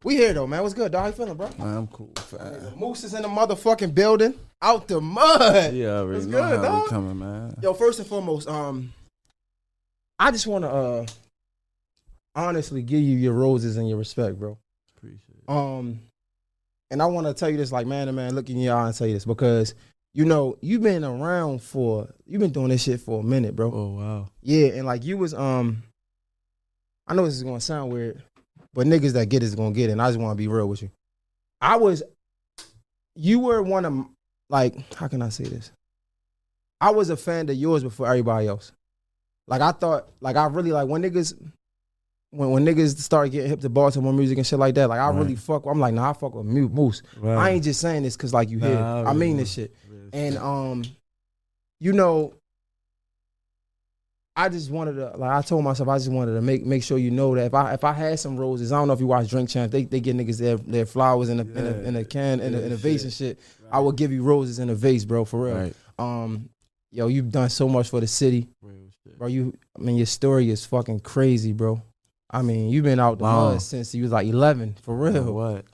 We here though, man. What's good, dog? How you feeling, bro? Man, I'm cool. Moose is in the motherfucking building, out the mud. Yeah, I already What's know good, how dog? we coming, man. Yo, first and foremost, I just want to honestly give you your roses and your respect, bro. Appreciate it. And I want to tell you this, like man to man, look in your eye and tell you this because you know you've been doing this shit for a minute, bro. Oh wow. Yeah, and like you was I know this is gonna sound weird, but niggas that get it is gonna get it. And I just want to be real with you. You were one of, like, how can I say this? I was a fan of yours before everybody else. Like I thought, like I really like when niggas start getting hip to Baltimore music and shit like that. Like I really fuck. I'm like, nah, I fuck with Moose. Right. I ain't just saying this because like you hear. I mean this shit. And you know, I just wanted to, like I told myself, I just wanted to make sure you know that if I had some roses, I don't know if you watch Drink Champs, they give niggas their flowers in a can in a vase and shit. Right. I would give you roses in a vase, bro, for real. Right. Yo, you've done so much for the city, bro. I mean, your story is fucking crazy, bro. I mean, you've been out the mud since you was like 11, for real. What?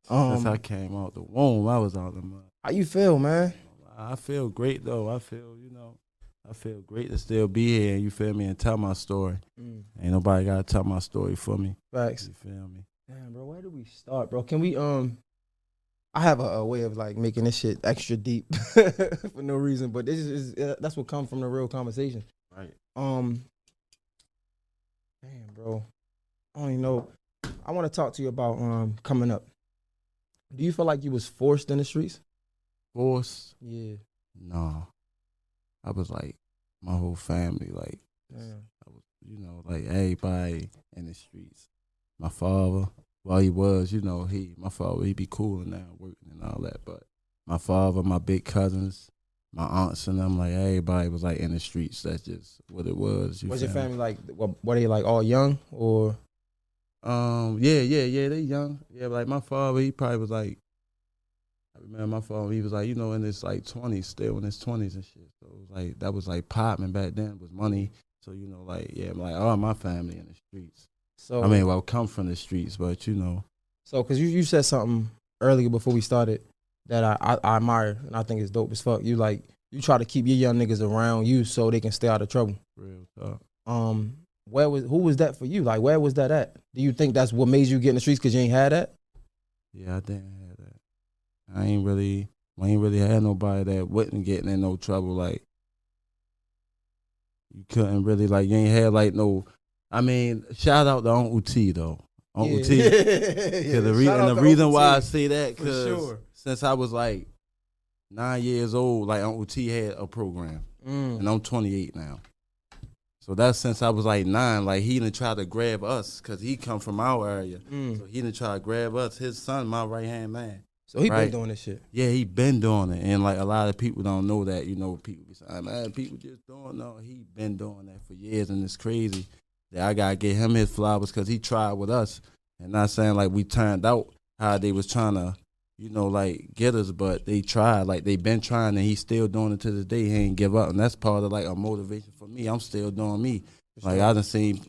Since I came out the womb, I was out the mud. How you feel, man? I feel great though. I feel great to still be here, you feel me, and tell my story. Ain't nobody gotta tell my story for me. Facts. You feel me? Damn, bro, where do we start, bro? Can we, I have a way of like making this shit extra deep for no reason, but this is that's what comes from the real conversation. Right. Damn, bro. I don't even know. I want to talk to you about coming up. Do you feel like you was forced in the streets? Forced? Yeah. No. I was like, my whole family, like, I was, you know, like everybody in the streets. My father, well, he was, you know, my father, he be cool now, working and all that. But my father, my big cousins, my aunts and them, like everybody was like in the streets. That's just what it was. Was your family like, were they like all young or? Yeah, they young. Yeah, like my father, he probably was like, I remember my father, he was like, you know, in his like 20s, still in his 20s and shit. So it was like, that was like popping back then, was money. So, you know, like, yeah, like all my family in the streets. So I mean, well, come from the streets, but you know. So, cause you said something earlier before we started that I admire and I think it's dope as fuck. You like, you try to keep your young niggas around you so they can stay out of trouble. Real talk. Who was that for you? Like, where was that at? Do you think that's what made you get in the streets because you ain't had that? Yeah, I didn't have that. I ain't really had nobody that wasn't getting in no trouble. Like, you couldn't really, like, you ain't had, like, no, I mean, shout out to Uncle T, though. Uncle T. Yeah, the reason why I say that, because since I was, like, 9 years old, like, Uncle T had a program. And I'm 28 now. So that's since I was like 9, like he done tried to grab us because he come from our area. So he done tried to grab us. His son, my right-hand man. So he been doing this shit. Yeah, he been doing it. And like a lot of people don't know that, you know, people be saying, man, people just don't know. He been doing that for years and it's crazy that I gotta get him his flowers because he tried with us. And not saying like we turned out how they was trying to, you know, like get us, but they tried, like they been trying and he's still doing it to this day. He ain't give up. And that's part of like a motivation for me. I'm still doing me. Like I done seen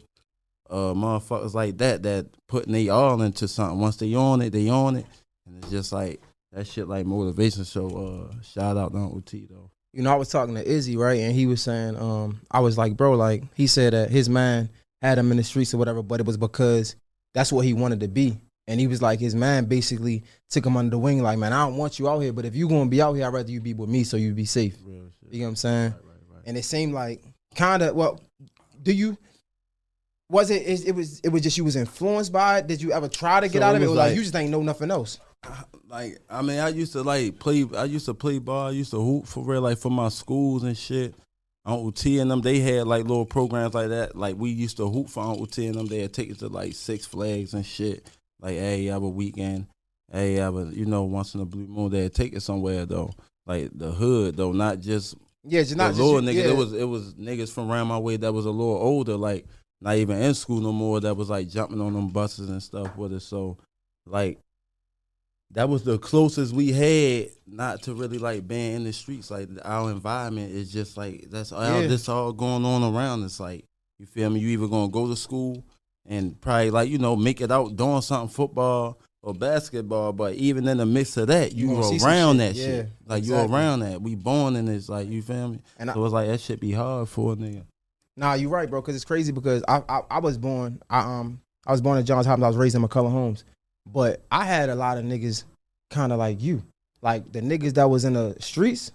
motherfuckers like that putting they all into something. Once they on it, they on it. And it's just like, that shit like motivation. So shout out to Uncle T though. You know, I was talking to Izzy, right? And he was saying, I was like, bro, like he said that his man had him in the streets or whatever, but it was because that's what he wanted to be. And he was like, his man basically took him under the wing, like, man, I don't want you out here, but if you gonna be out here, I'd rather you be with me so you be safe. Real shit. You know what I'm saying? Right. And it seemed like kinda, well, it was just you was influenced by it? Did you ever try to get out of it? Or like you just ain't know nothing else? Like, I mean, I used to play ball, I used to hoop for real, like for my schools and shit. Uncle T and them, they had like little programs like that. Like we used to hoop for Uncle T and them. They'd take us to like Six Flags and shit. Like every other weekend, every other, you know, once in a blue moon, they'd take us somewhere though. Like the hood though, not just just not the little just, niggas. Yeah. It was niggas from around my way that was a little older, like not even in school no more. That was like jumping on them buses and stuff with us. So like that was the closest we had not to really like being in the streets. Like our environment is just like this all going on around. It's like, you feel me? You either gonna go to school and probably like, you know, make it out doing something football or basketball, but even in the mix of that, you around that shit. Like exactly. You around that. We born in this, like, you feel me? And so it's like that shit be hard for a nigga. Nah, you right, bro, because it's crazy because I was born, I was born in Johns Hopkins, I was raised in McCullough Homes. But I had a lot of niggas kind of like you. Like the niggas that was in the streets,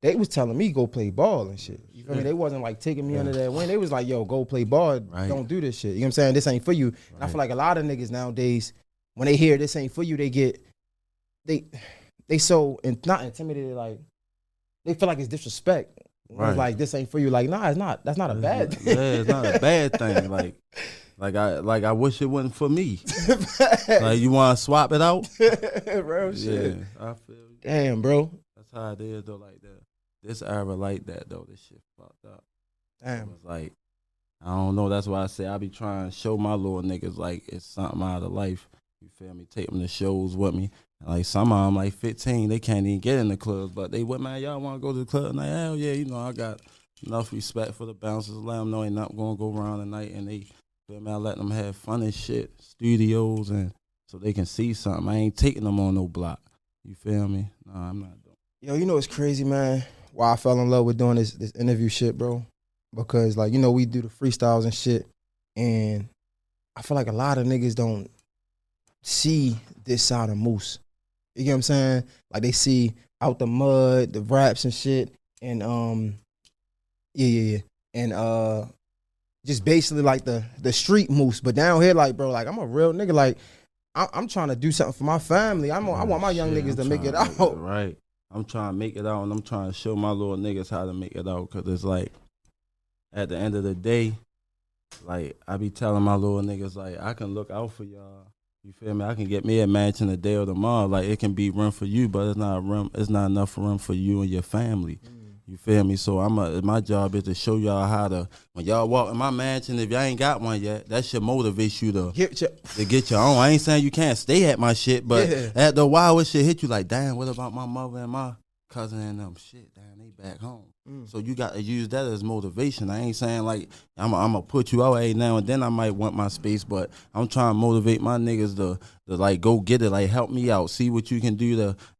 they was telling me go play ball and shit. You feel me? They wasn't like taking me under that wing. They was like, yo, go play ball. Right. Don't do this shit. You know what I'm saying? This ain't for you. Right. And I feel like a lot of niggas nowadays, when they hear this ain't for you, they so not intimidated, like they feel like it's disrespect. Right. It's like this ain't for you. Like, nah, it's not. That's not a bad thing. Yeah, it's not a bad thing. Like I wish it wasn't for me. Like you want to swap it out? Real shit. Yeah, I feel you. Damn, bro. That's how it is though. Like this era like that though. This shit fucked up. Damn. It's like I don't know. That's why I say I be trying to show my little niggas like it's something out of life. You feel me? Take them to shows with me. And like some of them like 15, they can't even get in the clubs, but they what man? Y'all want to go to the club? And like hell yeah, you know I got enough respect for the bouncers. Let them know ain't nothing gonna go around tonight, and they. Feel me? I let them have fun and shit, studios, and so they can see something. I ain't taking them on no block. You feel me? Nah, I'm not doing. Yo, you know what's crazy, man? Why I fell in love with doing this interview shit, bro? Because like, you know, we do the freestyles and shit, and I feel like a lot of niggas don't see this side of Moose. You get what I'm saying? Like they see out the mud, the raps and shit, and and just basically like the street Moose, but down here, like, bro, like I'm a real nigga. Like I'm trying to do something for my family. I want my young niggas to make it out. Right. I'm trying to make it out, and I'm trying to show my little niggas how to make it out. Cause it's like, at the end of the day, like I be telling my little niggas, like I can look out for y'all. You feel me? I can get me a mansion a day or tomorrow. Like it can be room for you, but it's not enough room for you and your family. You feel me? So my job is to show y'all how to, when y'all walk in my mansion, if y'all ain't got one yet, that should motivate you to get your own. I ain't saying you can't stay at my shit, but at the while it should hit you like, damn, what about my mother and my cousin and them? Shit, damn, they back home. So you got to use that as motivation. I ain't saying like, I'm going to put you out now and then I might want my space, but I'm trying to motivate my niggas to like go get it, like help me out, see what you can do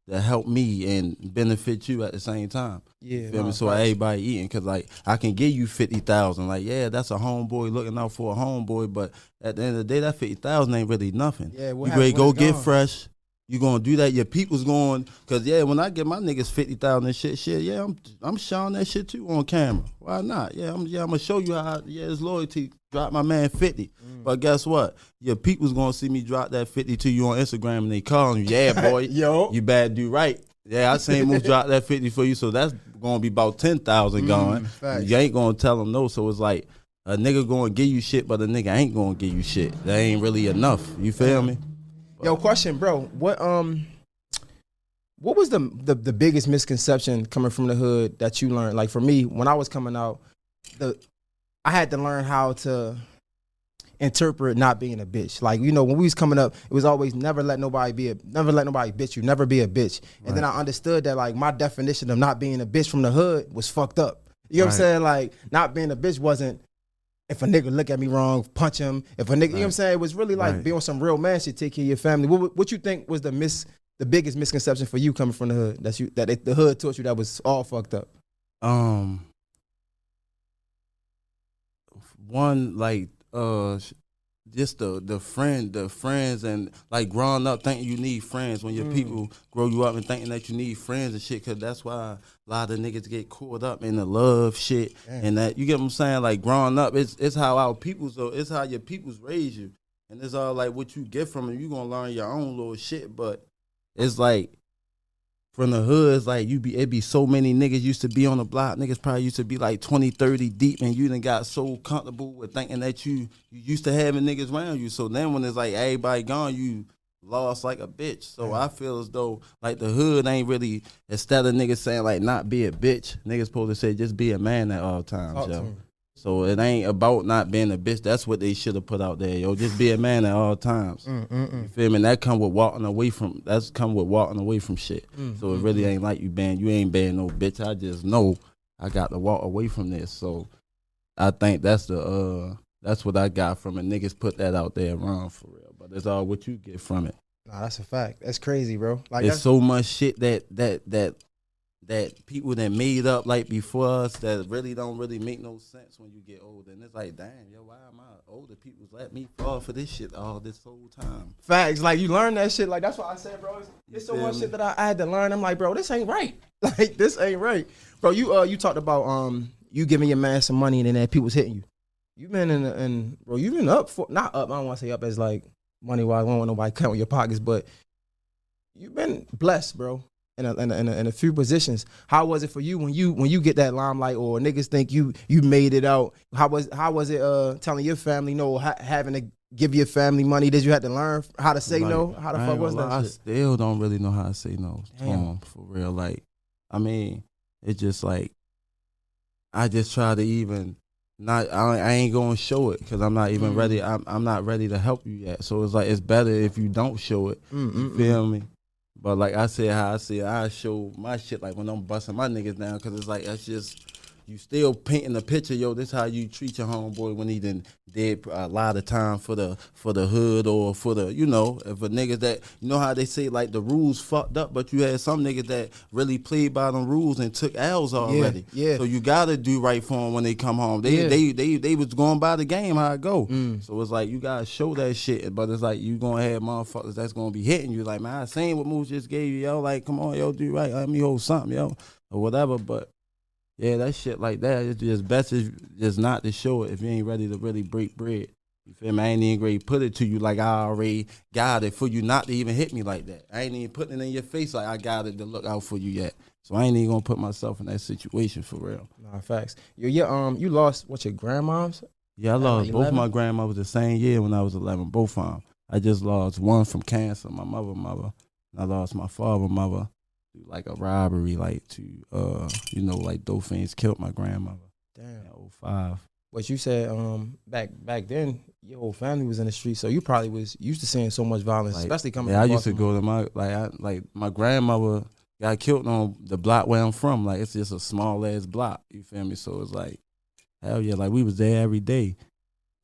to help me and benefit you at the same time. Yeah, feel me? So everybody eating, cause like I can give you 50,000. Like yeah, that's a homeboy looking out for a homeboy, but at the end of the day, that 50,000 ain't really nothing. Yeah, you ready go get fresh. You gonna do that? Your people's going, cause yeah, when I get my niggas 50,000 and shit, yeah, I'm showing that shit too on camera. Why not? Yeah, I'm gonna show you how. Yeah, it's loyalty. Drop my man 50. But guess what? Your people's gonna see me drop that 50 to you on Instagram, and they calling you, yeah, boy, yo, you bad do right. Yeah, I seen Moose drop that 50 for you, so that's gonna be about 10,000 going. You ain't gonna tell them no, so it's like a nigga gonna give you shit, but a nigga ain't gonna give you shit. That ain't really enough. You feel me? Yo, question, bro. What was the biggest misconception coming from the hood that you learned? Like for me, when I was coming out, I had to learn how to interpret not being a bitch. Like, you know, when we was coming up, it was always never let nobody bitch you, never be a bitch. And then I understood that like my definition of not being a bitch from the hood was fucked up. You know what I'm saying? Like not being a bitch wasn't if a nigga look at me wrong, punch him. If a nigga, you know what I'm saying? It was really like be on some real man shit, take care of your family. What you think was the biggest misconception for you coming from the hood that the hood taught you that was all fucked up? One like just the friends and like growing up thinking you need friends when your people grow you up and thinking that you need friends and shit, cause that's why a lot of niggas get caught up in the love shit. And that, you get what I'm saying? Like growing up, it's how our peoples, it's how your peoples raise you, and it's all like what you get from them. You gonna learn your own little shit, but it's like from the hood, it's like it be so many niggas used to be on the block. Niggas probably used to be like 20, 30 deep, and you done got so comfortable with thinking that you used to having niggas around you. So then when it's like everybody gone, you lost like a bitch. So I feel as though like the hood ain't really, instead of niggas saying like not be a bitch, niggas supposed to say just be a man at all times, yo. So it ain't about not being a bitch. That's what they should have put out there, yo. Just be a man at all times. You feel me? And that come with walking away from shit. So it really ain't like you ain't being no bitch. I just know I got to walk away from this. So I think that's the That's what I got from it. Niggas put that out there wrong for real, but it's all what you get from it. Nah, that's a fact. That's crazy, bro. Like there's so much shit that people that made up like before us that really don't really make no sense when you get older. And it's like, damn, yo, why am I older? People's let me fall for this shit all this whole time. Facts. Like, you learn that shit. Like, that's why I said, bro, it's so much shit that I had to learn. I'm like, bro, this ain't right. Like, this ain't right. Bro, you talked about you giving your man some money and then that people's hitting you. You've been bro, you've been up for, not up, I don't want to say up as like money-wise, I don't want nobody counting your pockets, but you've been blessed, bro. In a few positions. How was it for you when you get that limelight or niggas think you made it out? How was it telling your family no, having to give your family money? Did you have to learn how to say no? How the fuck was that I shit? still don't really know how to say no to him, for real. Like, I mean, it's just like I just try to even not. I ain't gonna show it because I'm not even ready. I'm not ready to help you yet. So it's like it's better if you don't show it. You feel me? But like I said, I show my shit like when I'm busting my niggas down, because it's like that's just, you still painting the picture, yo, this how you treat your homeboy when he done did a lot of time for the hood or for the, you know, for niggas that, you know how they say like the rules fucked up, but you had some niggas that really played by them rules and took L's already. Yeah. So you gotta do right for them when they come home. They was going by the game how it go. So it's like you gotta show that shit, but it's like you gonna have motherfuckers that's gonna be hitting you like, man, I seen what Moose just gave you, yo. Like, come on, yo, do right. Let me hold something, yo, or whatever. But yeah, that shit like that, it's just best just not to show it if you ain't ready to really break bread. You feel me? I ain't even ready to put it to you like I already got it for you not to even hit me like that. I ain't even putting it in your face like I got it to look out for you yet. So I ain't even gonna put myself in that situation for real. Nah, facts. You lost your grandmoms? Yeah, I lost both my grandmothers the same year when I was 11. Both of them. I just lost one from cancer, my mother. And I lost my father, mother. Like a robbery, like to you know, like those things killed my grandmother. Damn. In 05. But you said back then your whole family was in the street, so you probably was used to seeing so much violence, like, especially coming. Yeah, I used to go to my grandmother got killed on the block where I'm from. Like, it's just a small ass block. You feel me? So it's like, hell yeah, like we was there every day.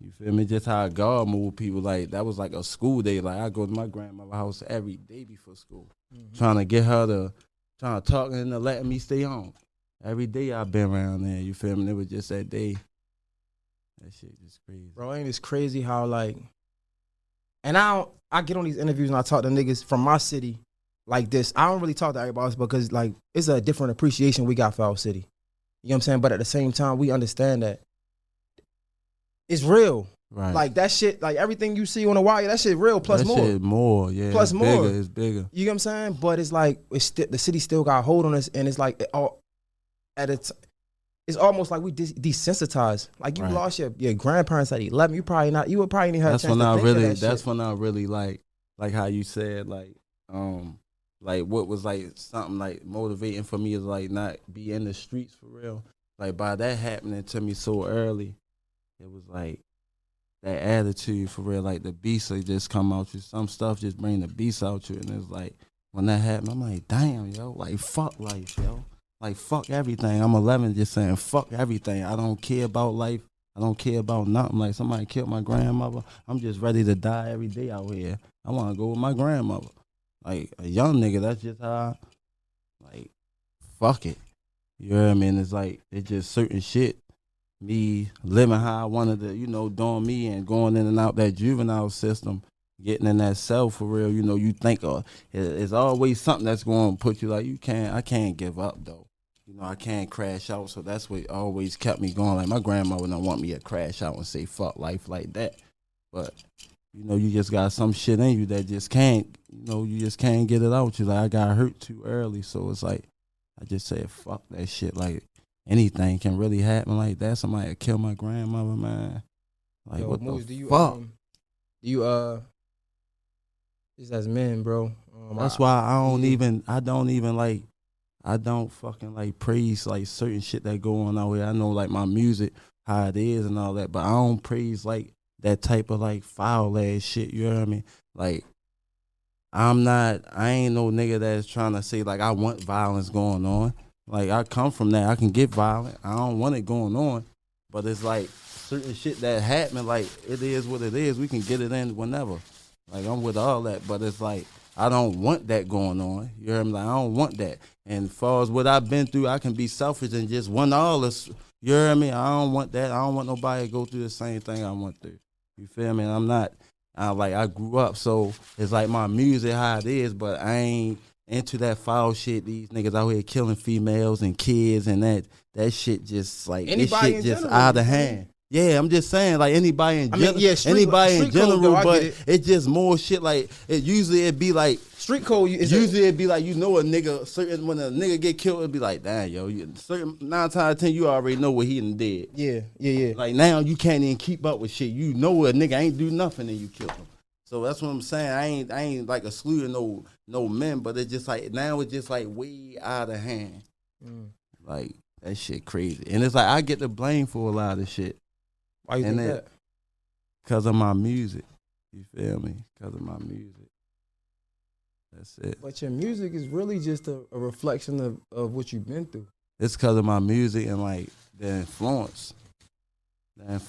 You feel me? Just how God moved people. Like, that was like a school day. Like, I go to my grandmother's house every day before school, trying to get her to, trying to talk and to letting me stay home. Every day I've been around there. You feel me? It was just that day. That shit just crazy. Bro, ain't it crazy how, like, and I get on these interviews and I talk to niggas from my city like this. I don't really talk to everybody else because, like, it's a different appreciation we got for our city. You know what I'm saying? But at the same time, we understand that it's real. Right. Like, that shit, like, everything you see on the wire, that shit real plus more. That shit more, yeah. Plus it's more. Bigger, it's bigger. You know what I'm saying? But it's like, the city still got a hold on us, and it's like, it's almost like we desensitized. Like, you lost your grandparents at 11. You would probably not have a chance to think of that shit. That's when I really, like how you said, like what was, like, something, like, motivating for me is, like, not be in the streets for real. Like, by that happening to me so early, it was, like, that attitude for real, like, the beast like just come out you. Some stuff just bring the beast out you, and it's like, when that happened, I'm like, damn, yo, like, fuck life, yo. Like, fuck everything. I'm 11 just saying, fuck everything. I don't care about life. I don't care about nothing. Like, somebody killed my grandmother. I'm just ready to die every day out here. I want to go with my grandmother. Like, a young nigga, that's just how, like, fuck it. You know what I mean? It's like, it's just certain shit. Me living how I wanted to, you know, doing me and going in and out that juvenile system, getting in that cell for real, you know, you think it's always something that's going to put you like, I can't give up though. You know, I can't crash out, so that's what always kept me going. Like, my grandmother don't want me to crash out and say fuck life like that. But, you know, you just got some shit in you that just can't, you know, you just can't get it out. You like, I got hurt too early, so it's like, I just said fuck that shit. Like, anything can really happen like that. Somebody would kill my grandmother, man. Like, yo, what Moose, the fuck? Just as men, bro. That's why I don't fucking like praise like certain shit that go on out here. I know like my music, how it is and all that, but I don't praise like that type of like foul ass shit, you know what I mean? Like, I ain't no nigga that's trying to say like I want violence going on. Like, I come from that. I can get violent. I don't want it going on. But it's like certain shit that happen, like it is what it is. We can get it in whenever. Like I'm with all that, but it's like I don't want that going on. You hear me? Like I don't want that. And as far as what I've been through, I can be selfish and just want all this. You hear me? I don't want that. I don't want nobody to go through the same thing I went through. You feel me? And I'm not. I grew up, so it's like my music how it is, but I ain't into that foul shit. These niggas out here killing females and kids and that shit just like Anybody this shit just general, out of hand. Yeah, I'm just saying, like anybody in general, anybody in general, but it's just more shit. Like it'd be like street code. It'd be like a nigga. Certain when a nigga get killed, it'd be like, damn, yo, certain 9 times out of 10, you already know what he done did. Yeah. Like now, you can't even keep up with shit. You know a nigga ain't do nothing and you killed him. So that's what I'm saying. I ain't like excluding no men, but it's just like now it's just like way out of hand. Like that shit crazy, and it's like I get the blame for a lot of shit. Why you think that? Because of my music. You feel me? Because of my music. That's it. But your music is really just a reflection of what you've been through. It's because of my music and like the influence. That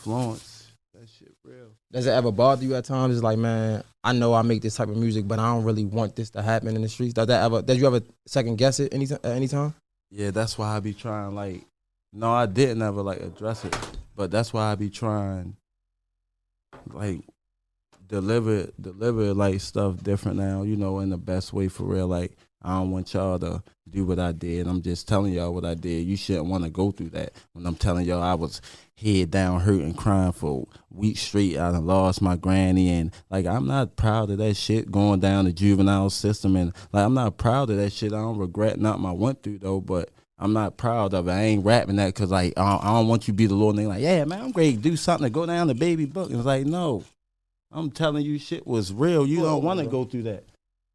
shit real. Does it ever bother you at times? It's like, man, I know I make this type of music, but I don't really want this to happen in the streets. Did you ever second guess it at any time? Yeah, that's why I be trying, like, no, I didn't ever, like, address it. But that's why I be trying, like, deliver, like, stuff different now, you know, in the best way for real. Like, I don't want y'all to do what I did. I'm just telling y'all what I did. You shouldn't want to go through that. When I'm telling y'all I was head down hurting, crying for weeks straight. I done lost my granny. And, like, I'm not proud of that shit going down the juvenile system. And, like, I'm not proud of that shit. I don't regret nothing I went through, though. But I'm not proud of it. I ain't rapping that because, like, I don't want you to be the little nigga like, yeah, man, I'm ready to do something to go down the baby book. And it's like, no. I'm telling you shit was real. You don't want to go through that.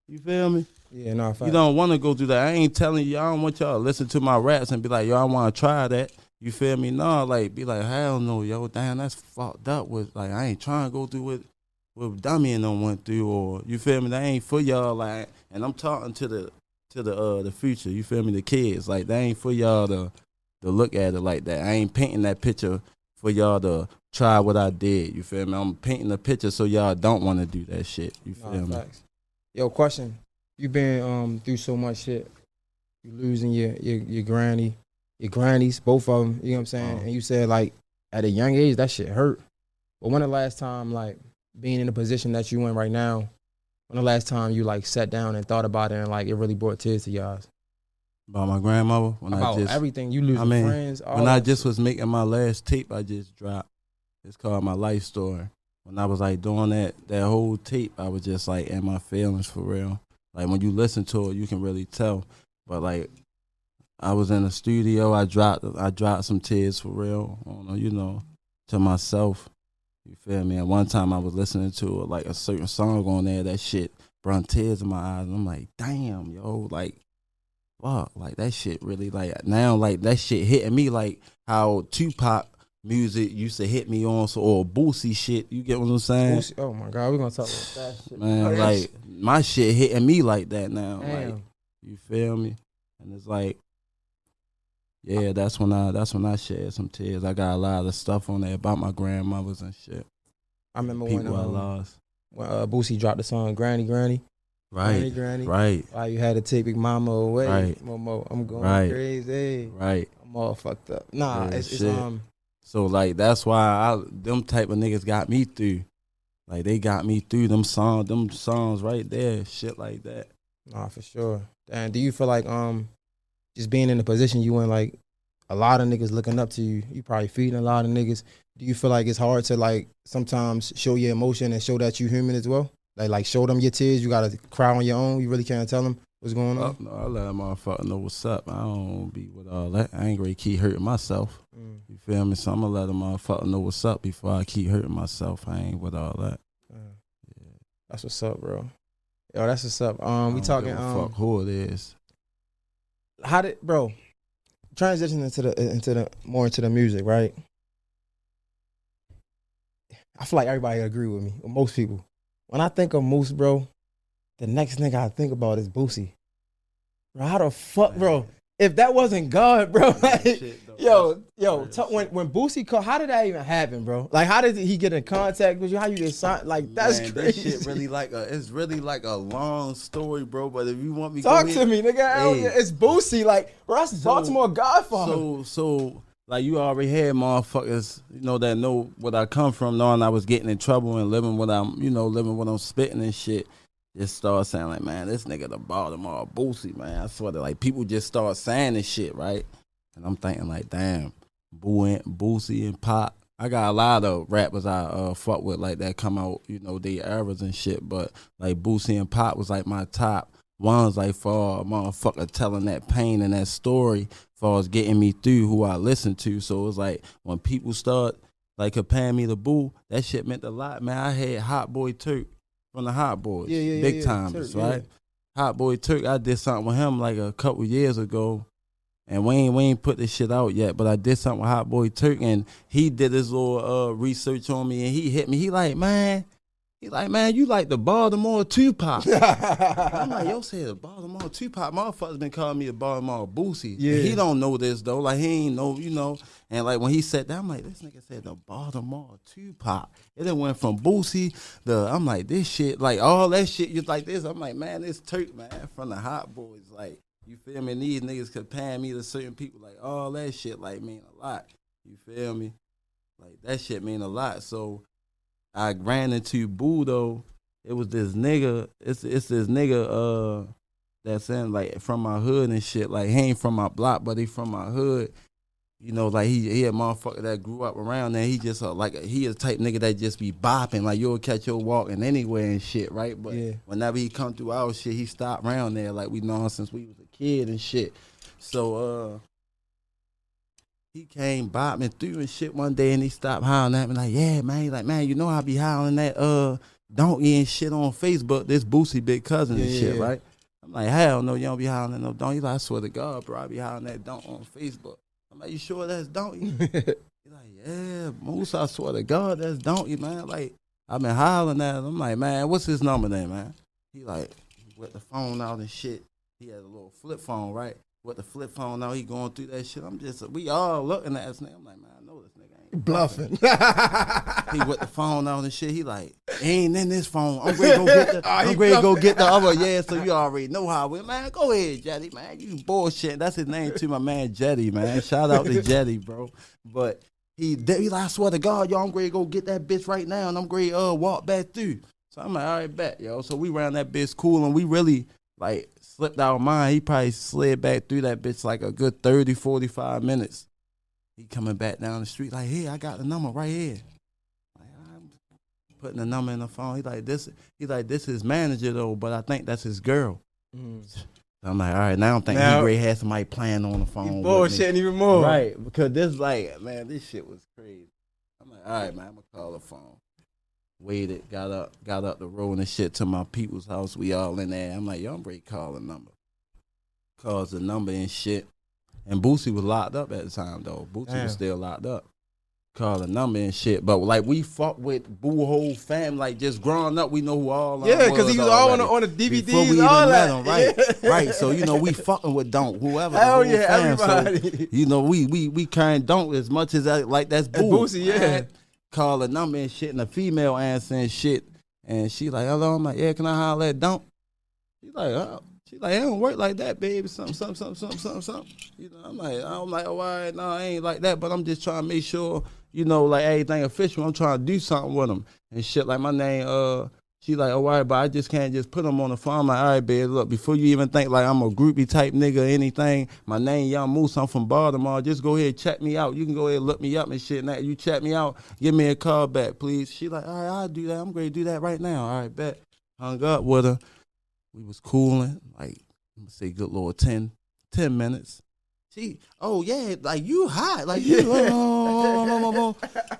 You feel me? Yeah, no, you don't want to go through that. I ain't telling you. I don't want y'all to listen to my raps and be like, yo, I want to try that. You feel me? No, like, be like, hell no, yo, damn, that's fucked up. With like, I ain't trying to go through what Dummy and them went through, or you feel me? That ain't for y'all. Like, and I'm talking to the future. You feel me? The kids. Like, that ain't for y'all to look at it like that. I ain't painting that picture for y'all to try what I did. You feel me? I'm painting the picture so y'all don't want to do that shit. You feel me? Facts. Yo, question. You been through so much shit. You losing your granny, your grannies, both of them. You know what I'm saying? And you said, like, at a young age, that shit hurt. But when the last time, like, being in the position that you in right now, when the last time you, like, sat down and thought about it and, like, it really brought tears to your eyes? About my grandmother? About everything. You losing friends, all when that I just shit. was making my last tape I just dropped. It's called My Life Story. When I was, like, doing that whole tape, I was just, like, in my feelings for real. Like, when you listen to it, you can really tell. But, like, I was in the studio. I dropped some tears for real, you know, to myself. You feel me? And one time I was listening to like a certain song on there. That shit brought tears in my eyes. And I'm like, damn, yo, like, fuck. Like, that shit really, like, now, like, that shit hitting me like how Tupac music used to hit me on, or Boosie shit. You get what I'm saying? Boosie, oh my God, we're gonna talk about that shit. Man, like, my shit hitting me like that now. Damn. Like, you feel me? And it's like, yeah, that's when I shed some tears. I got a lot of stuff on there about my grandmothers and shit. I remember people I lost. When Boosie dropped the song Granny. Right. Granny. Right. Why you had to take Big Mama away. Right. Momo, I'm going crazy. Right. I'm all fucked up. Nah, yeah, it's So, like, that's why them type of niggas got me through. Like, they got me through them songs right there, shit like that. Nah, for sure. And do you feel like just being in the position you in, like, a lot of niggas looking up to you, you probably feeding a lot of niggas. Do you feel like it's hard to, like, sometimes show your emotion and show that you human as well? Like show them your tears, you gotta cry on your own, you really can't tell them what's going on? No, I let a motherfucker know what's up. I don't be with all that. I ain't gonna keep hurting myself. You feel me? So I'm gonna let a motherfucker know what's up before I keep hurting myself. I ain't with all that. Yeah. That's what's up, bro. Yo, that's what's up. We talking fuck who it is. How did, bro, transition into the more into the music, right? I feel like everybody agree with me, or most people. When I think of Moose, bro, the next nigga I think about is Boosie. Bro, how the fuck, bro? if that wasn't God, bro, like, shit, when Boosie called, how did that even happen, bro? Like, how did he get in contact with you? How you get signed? Like, that's Man, crazy. This shit it's really like a long story, bro. But if you want me, talk to me, nigga. Hey. It's Boosie, like, bro. That's Baltimore Godfather. So like you already had motherfuckers, that know what I come from, knowing I was getting in trouble and living what I'm spitting and shit. Just start saying like, man, this nigga the Baltimore Boosie, man. I swear to, like, people just start saying this shit, right? And I'm thinking like, damn, Boosie and Pop. I got a lot of rappers I fuck with like that come out, they eras and shit. But like Boosie and Pop was like my top ones, like for a motherfucker telling that pain and that story for us getting me through who I listen to. So it was like when people start like comparing me to Boo, that shit meant a lot, man. I had Hot Boy Turk from the Hot Boys, big timers, right? Hot Boy Turk, I did something with him like a couple years ago, and we ain't put this shit out yet, but I did something with Hot Boy Turk, and he did his little research on me, and he hit me. He like, man, you like the Baltimore Tupac. I'm like, yo, say the Baltimore Tupac. Motherfuckers been calling me the Baltimore Boosie. Yeah. He don't know this, though. Like, he ain't know, And, like, when he said that, I'm like, this nigga said the Baltimore Tupac. It then went from Boosie I'm like, this shit, like, all that shit just like this. I'm like, man, this Turk, man, from the Hot Boys. Like, you feel me? These niggas comparing me to certain people. Like, all that shit, like, mean a lot. You feel me? Like, that shit mean a lot. So I ran into Boo though. It was this nigga. It's this nigga that's in like from my hood and shit. Like, he ain't from my block, but he from my hood. Like he a motherfucker that grew up around there. He just he a type nigga that just be bopping. Like, you'll catch your walking anywhere and shit, right? But whenever he come through our shit, he stopped around there. Like, we know him since we was a kid and shit. So he came bopping through and shit one day, and he stopped hollering at me like, yeah, man. He like, man, I be hollering that donkey and shit on Facebook. This Boosie big cousin and shit, right? I'm like, hell no, you don't be hollering at no donkey. He's like, I swear to God, bro, I be hollering that donk on Facebook. I'm like, you sure that's donkey? He like, yeah, Moose, I swear to God, that's donkey, man. Like, I've been hollering at him. I'm like, man, what's his number then, man? He like, with the phone out and shit. He had a little flip phone, right? With the flip phone out, he going through that shit. We all looking at this nigga. I'm like, man, I know this nigga ain't bluffing. He with the phone out and shit. He like, ain't in this phone. I'm ready to go get the other. Yeah, so you already know how we, man. Go ahead, Jetty, man. You bullshit. That's his name too, my man, Jetty, man. Shout out to Jetty, bro. But he like, I swear to God, y'all, I'm ready to go get that bitch right now, and I'm ready to walk back through. So I'm like, all right, bet, yo. So we ran that bitch cool, and we really like slipped our mind. He probably slid back through that bitch like a good 30, 45 minutes. He coming back down the street like, hey, I got the number right here. Like, I'm putting the number in the phone. He like, this is his manager though, but I think that's his girl. I'm like, all right, now I'm thinking he really had somebody playing on the phone. Bullshitting even more. Right, because this like, man, this shit was crazy. I'm like, all right, man, I'm gonna call the phone. Waited, got up the road and shit to my people's house. We all in there. I'm like, yo, I'm ready to call the number. Calls the number and shit. And Boosie was locked up at the time, though. Boosie was still locked up. Call the number and shit. But, like, we fuck with Boo whole fam. Like, just growing up, we know who all yeah, because he was all on the DVDs. Before we even met him, right? Right. So, we fucking with Don't. Whoever. Hell yeah, fam. Everybody. So, we carrying Don't as much as, like, that's Boo. Boosie, yeah. Call the number and shit, and the female answer and shit. And she like, hello? I'm like, yeah, can I holler at Don't? She like, oh. She like, it don't work like that, baby. Something. I'm like, oh, all right, no, I ain't like that, but I'm just trying to make sure, like everything official. I'm trying to do something with them and shit. Like my name, she like, oh, all right, but I just can't just put them on the phone. I'm like, all right, baby, look, before you even think like I'm a groupie type nigga or anything, my name Young Moose, I'm from Baltimore. Just go ahead, check me out. You can go ahead and look me up and shit. Now you check me out, give me a call back, please. She like, all right, I'll do that. I'm going to do that right now. All right, bet. Hung up with her. We was cooling, like, I'm gonna say good Lord, 10 minutes. She, oh yeah, like you hot, like you,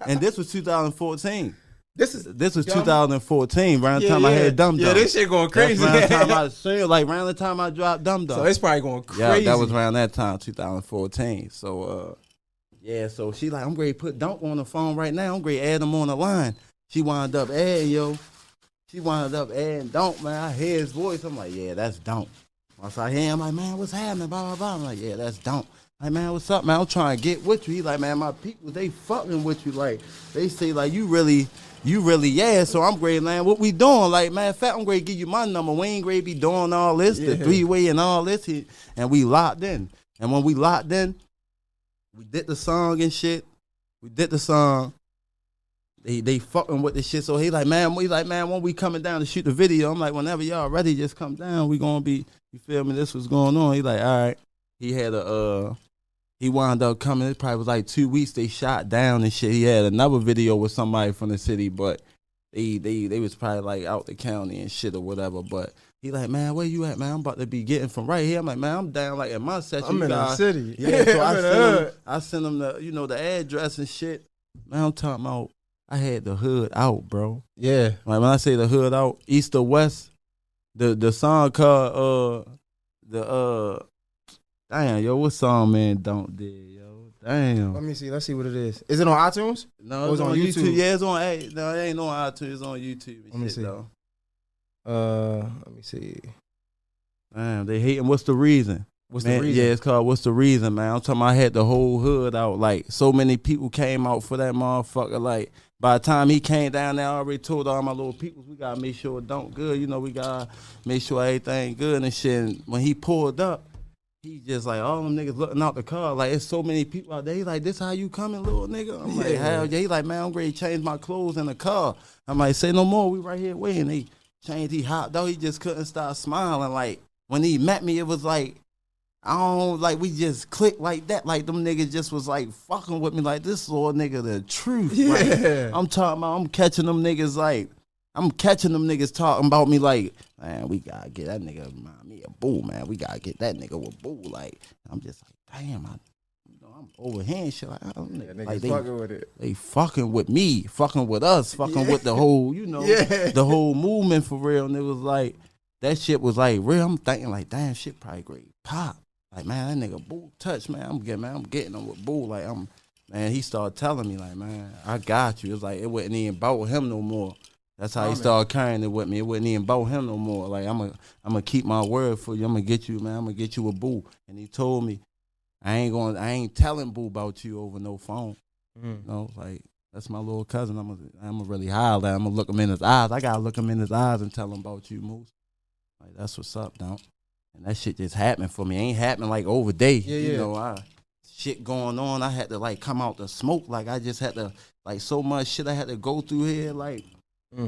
and this was 2014. This was 2014, around the time I had Dum Dum. Yeah, this shit going crazy. That's around the time around the time I dropped Dum Dum. So it's probably going crazy. Yeah, that was around that time, 2014. So, so she like, I'm ready to put Dunk on the phone right now. I'm ready to add him on the line. She wound up adding, Dunk, man. I hear his voice. I'm like, yeah, that's Dunk. Once I hear him, like, man, what's happening? Blah, blah, blah. I'm like, yeah, that's don't. Like, man, what's up, man? I'm trying to get with you. He like, man, my people, they fucking with you. Like, they say, like, you really, yeah. So I'm great, man. What we doing? Like, man, in fact, I'm going to give you my number. We ain't going to be doing all this, the three-way and all this. And we locked in. And when we locked in, we did the song and shit. We did the song. They fucking with the shit. So he like, man, when we coming down to shoot the video? I'm like, whenever y'all ready, just come down. We gonna be, you feel me? This was going on. He like, all right. He had he wound up coming. It probably was like 2 weeks. They shot down and shit. He had another video with somebody from the city, but they was probably like out the county and shit or whatever. But he like, man, where you at, man? I'm about to be getting from right here. I'm like, man, I'm down like in my section. I'm in the city. Yeah, so I sent him the, the address and shit. Man, I'm talking about, I had the hood out, bro. Yeah. Like when I say the hood out, east or west, the song called damn, yo, what song man don't did, yo? Damn. Let me see. Let's see what it is. Is it on iTunes? No, it's on YouTube. Yeah, it's on no, it ain't on iTunes, it's on YouTube. Let me see. Though. Let me see. Damn, they hating. What's the reason? What's the reason? Yeah, it's called What's the Reason, man. I'm talking about I had the whole hood out. Like, so many people came out for that motherfucker. Like, by the time he came down there, I already told all my little peoples, we got to make sure it don't good. We got to make sure everything good and shit. And when he pulled up, he just like, all them niggas looking out the car. Like, it's so many people out there. He like, this how you coming, little nigga? I'm like, hell yeah. He like, man, I'm ready to change my clothes in the car. I'm like, say no more. We right here waiting. They changed. He hopped out. He just couldn't stop smiling. Like, when he met me, it was like, we just clicked like that. Like, them niggas just was like fucking with me. Like, this little nigga, the truth. Yeah. Like, I'm talking about, I'm catching them niggas talking about me like, man, we gotta get that nigga remind me of Boo, man. We gotta get that nigga with Boo. Like, I'm just like, damn, I'm over here and shit. Like, Niggas fucking with it. They fucking with me, fucking with us, fucking with the whole, the whole movement for real. And it was like, that shit was like real. I'm thinking like, damn, shit probably great pop. Like, man, that nigga Boo touch, man. I'm getting him with Boo. Like, man, he started telling me, like, man, I got you. It's like, it wasn't even about him no more. That's how he started carrying it with me. It wasn't even about him no more. Like, I'm gonna keep my word for you. I'm gonna get you, man. I'm gonna get you a Boo. And he told me, I ain't telling Boo about you over no phone. Like, that's my little cousin. I'm gonna really holler at him. I'm gonna look him in his eyes. I gotta look him in his eyes and tell him about you, Moose. Like, that's what's up, dog. And that shit just happened for me. It ain't happening like over day. Shit going on. I had to like come out to smoke. Like, I just had to, like, so much shit I had to go through here. Like,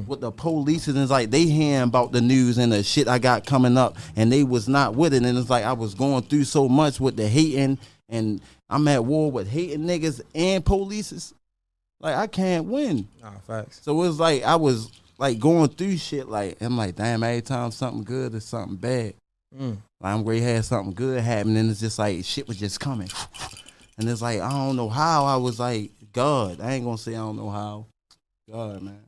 with the police, and it's like they hearing about the news and the shit I got coming up, and they was not with it. And it's like I was going through so much with the hating, and I'm at war with hating niggas and police. Like, I can't win. Nah, facts. So it was like I was like going through shit. Like, I'm like, damn, every time something good is something bad. Like, I'm ready to have something good happen, and it's just like shit was just coming. And it's like, I don't know how. I was like, God. I ain't gonna say I don't know how. God, man.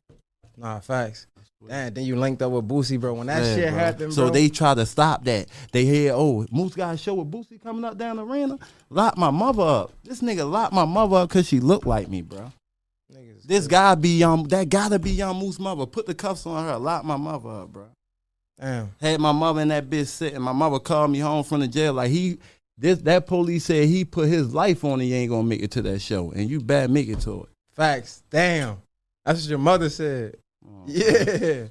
Nah, facts. Damn, then you linked up with Boosie, bro. When that shit happened, so bro. they try to stop that. They hear, Moose got a show with Boosie coming up down the arena. Lock my mother up. This nigga locked my mother up because she looked like me, bro. This guy that gotta be young Moose mother. Put the cuffs on her. Lock my mother up, bro. Damn. Had my mother and that bitch sitting. My mother called me home from the jail. Like, that police said he put his life on it. He ain't gonna make it to that show. And you better make it to it. Facts. Damn. That's what your mother said. Yeah.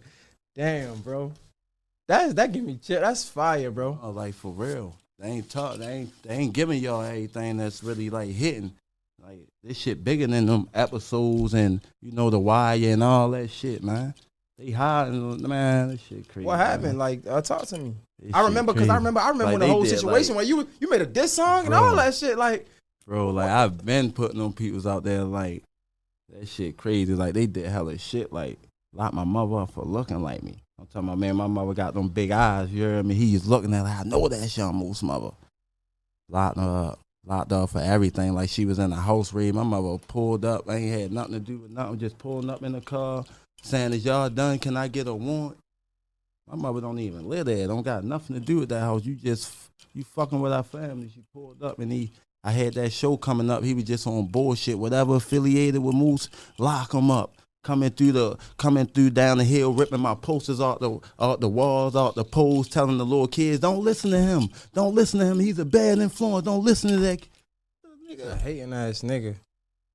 Damn, bro. That give me chill. That's fire, bro. Oh, like, for real. They ain't giving y'all anything that's really like hitting. Like, this shit bigger than them episodes and the wire and all that shit, man. They hiding, man. This shit crazy. What happened? Man. Like, talk to me. I remember like, when the whole situation where you made a diss song and all that shit. Like, bro, like, I've been putting them peoples out there. Like, that shit crazy. Like, they did hella shit. Like, locked my mother up for looking like me. I'm talking about, man, my mother got them big eyes. You hear me? He's looking at, like, I know that's Young Moose mother. Locked her up for everything. Like, she was in a house raid. My mother pulled up. I ain't had nothing to do with nothing. Just pulling up in the car, saying, is y'all done? Can I get a warrant? My mother don't even live there. Don't got nothing to do with that house. You fucking with our family. She pulled up and I had that show coming up. He was just on bullshit. Whatever affiliated with Moose, lock him up. coming through down the hill, ripping my posters off the walls, off the poles, telling the little kids, don't listen to him. Don't listen to him. He's a bad influence. Don't listen to that nigga. A hating ass nigga.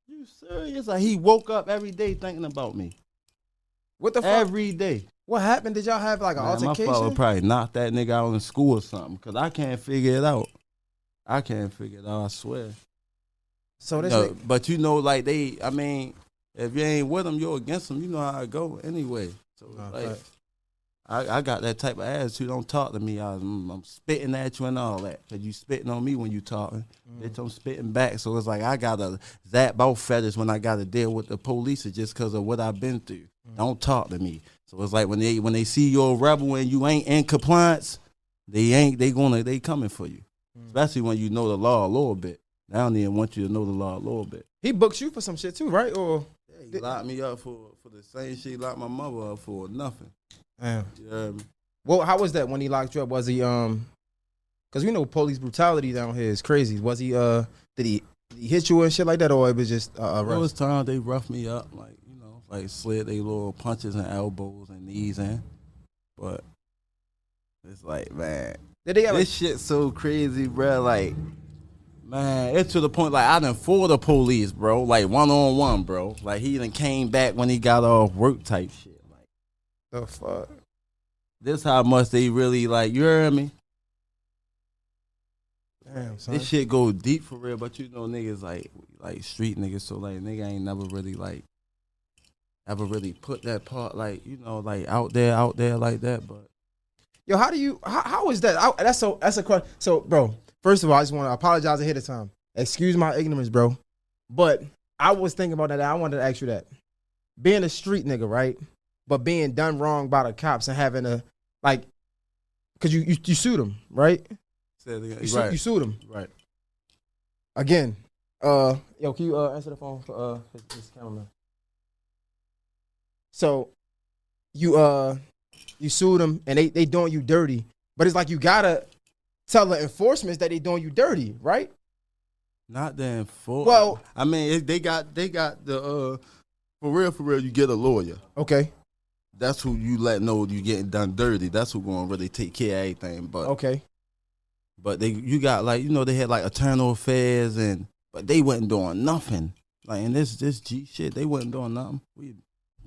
You serious? Like, he woke up every day thinking about me. What the fuck? Every day. What happened? Did y'all have like an altercation? My father probably knocked that nigga out in school or something, because I can't figure it out. I swear. So this but you know, like if you ain't with them, you're against them. You know how it go anyway. So I got that type of attitude. Don't talk to me. I'm spitting at you and all that, because you spitting on me when you talking. Bitch, I'm spitting back. So it's like I got a zap out fetish when I got to deal with the police just because of what I've been through. Don't talk to me. So it's like when they see you're a rebel and you ain't in compliance, they coming for you. Especially when you know the law a little bit. They don't even want you to know the law a little bit. He booked you for some shit too, right? Or he locked me up for the same shit he locked my mother up for, nothing. Damn. Yeah. Well, how was that when he locked you up? Was he because we know police brutality down here is crazy. Was he did he hit you and shit like that, or it was just There was times they roughed me up, like slid they little punches and elbows and knees in. But it's like, man, this shit so crazy, bro. Like, man, it's to the point, like, I done fought the police, bro. Like, one-on-one, bro. Like, he done came back when he got off work type shit. Like, the fuck? This how much they really, like, you heard me? Damn, son. This shit go deep for real, but you know niggas, like street niggas, so, like, nigga ain't never really, like, ever really put that part, like, you know, like, out there like that, but. Yo, how is that? That's a question. So, bro, first of all, I just want to apologize ahead of time. Excuse my ignorance, bro. But I was thinking about that. I wanted to ask you that. Being a street nigga, right? But being done wrong by the cops and having a, like, because you sued them, right? You sued them. Right. Again, yo, can you answer the phone for this cameraman? So, you sued them and they doing you dirty, but it's like you gotta tell the enforcement that they doing you dirty, right? Not the enforcement. Well, I mean, they got the for real, you get a lawyer. Okay. That's who you let know you getting done dirty. That's who gonna really take care of everything. But okay. But you got, like, you know, they had like internal affairs but they wasn't doing nothing. Like, in this G shit, they wasn't doing nothing. We